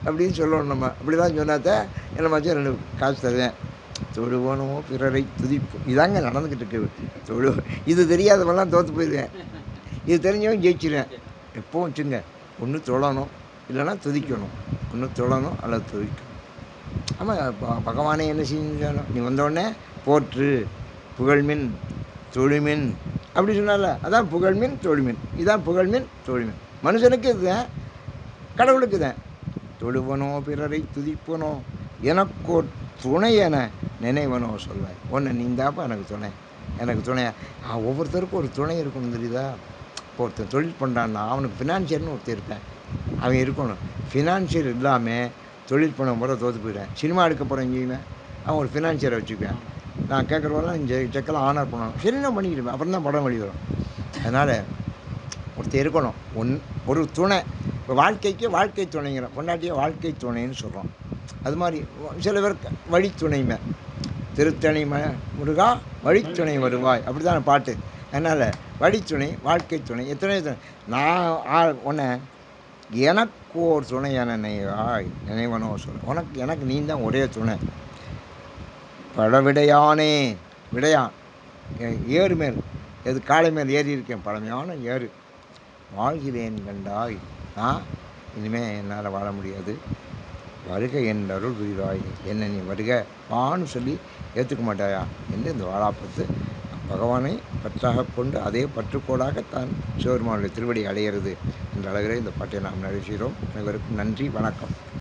அப்படின்னு சொல்லணும். நம்ம அப்படி தான் சொன்னாதான் என்ன மாச்சும் 2 காசு தருவேன். தொழுவணும், பிறரை துதிப்போம். இதாங்க நடந்துக்கிட்டு இருக்கு. இது தெரியாதவெல்லாம் தோற்று போயிடுவேன். இது தெரிஞ்சவன் ஜெயிச்சிருவேன். எப்போவும் வச்சுங்க, ஒன்று தொழணும், இல்லைன்னா துதிக்கணும். ஒன்று தொழணும் அல்லது துதிக்கணும். ஆமாம், பகவானே என்ன செஞ்சாலும் நீ வந்தோடனே போற்று, புகழ்மின், தொழுமின் அப்படி சொன்னால, அதான் புகழ்மின் தொழுமின். இதான் புகழ்மின் தொழுமின். மனுஷனுக்கு இதுதான், கடவுளுக்கு தான். தொழுவனோ பிறரை துதிப்பனோ எனக்கோ துணை என நினைவனோ சொல்வேன். ஒன்று நீந்தாப்பா எனக்கு துணை, எனக்கு துணையா. ஒவ்வொருத்தருக்கும் ஒரு துணை இருக்கணும் தெரியுதா. இப்போ ஒருத்தன் தொழில் பண்ணுறான்னா அவனுக்கு ஃபினான்ஷியர்னு ஒருத்தர் இருப்பேன், அவன் இருக்கணும். ஃபினான்ஷியர் இல்லாமல் தொழில் பண்ண முறை தோற்று போயிடுவேன். சினிமா எடுக்க போகிறேன் எங்கேயுமே அவன் ஒரு ஃபினான்ஷியரை வச்சுக்குவேன். நான் கேட்குறவெல்லாம் செக்கெல்லாம் ஆனர் பண்ணணும், சரி நான் பண்ணிக்கிடுவேன். அப்புறம் தான் படம் வெளி வரும். அதனால் ஒருத்தர் இருக்கணும், ஒரு துணை. இப்போ வாழ்க்கை துணைங்கிறோம், பொண்டாட்டியை வாழ்க்கை துணைன்னு சொல்கிறோம். அது மாதிரி சில பேர் வழித்துணைமை, திருத்தணி முருகா வழித்துணை வருவாய், அப்படி தான் பாட்டு. அதனால் வழித்துணை, வாழ்க்கை துணை, எத்தனை துணை. நான் உன்னை எனக்கு ஒரு துணை என நினைவனோ சொல்ல. எனக்கு நீ தான் ஒரே துணை. பழவிடையானே, விடையான் ஏறு மேல், எது காளை மேல் ஏறி இருக்கேன், பழமையான ஏறு. வாழ்கிறேன் கண்டாய், நான் இனிமேல் என்னால் வாழ முடியாது, வருக என் அருள் புரிவாய், என்ன நீ வருக வான்னு சொல்லி ஏற்றுக்க மாட்டாயா என்று இந்த வாழாப்பத்து பகவானை பற்றாக கொண்டு அதே பற்றுக்கோடாகத்தான் சிவபெருமானுடைய திருவடி அடைகிறது என்ற அளவிலே இந்த பாட்டை நாம் நிறைவு செய்கிறோம். அனைவருக்கும் நன்றி, வணக்கம்.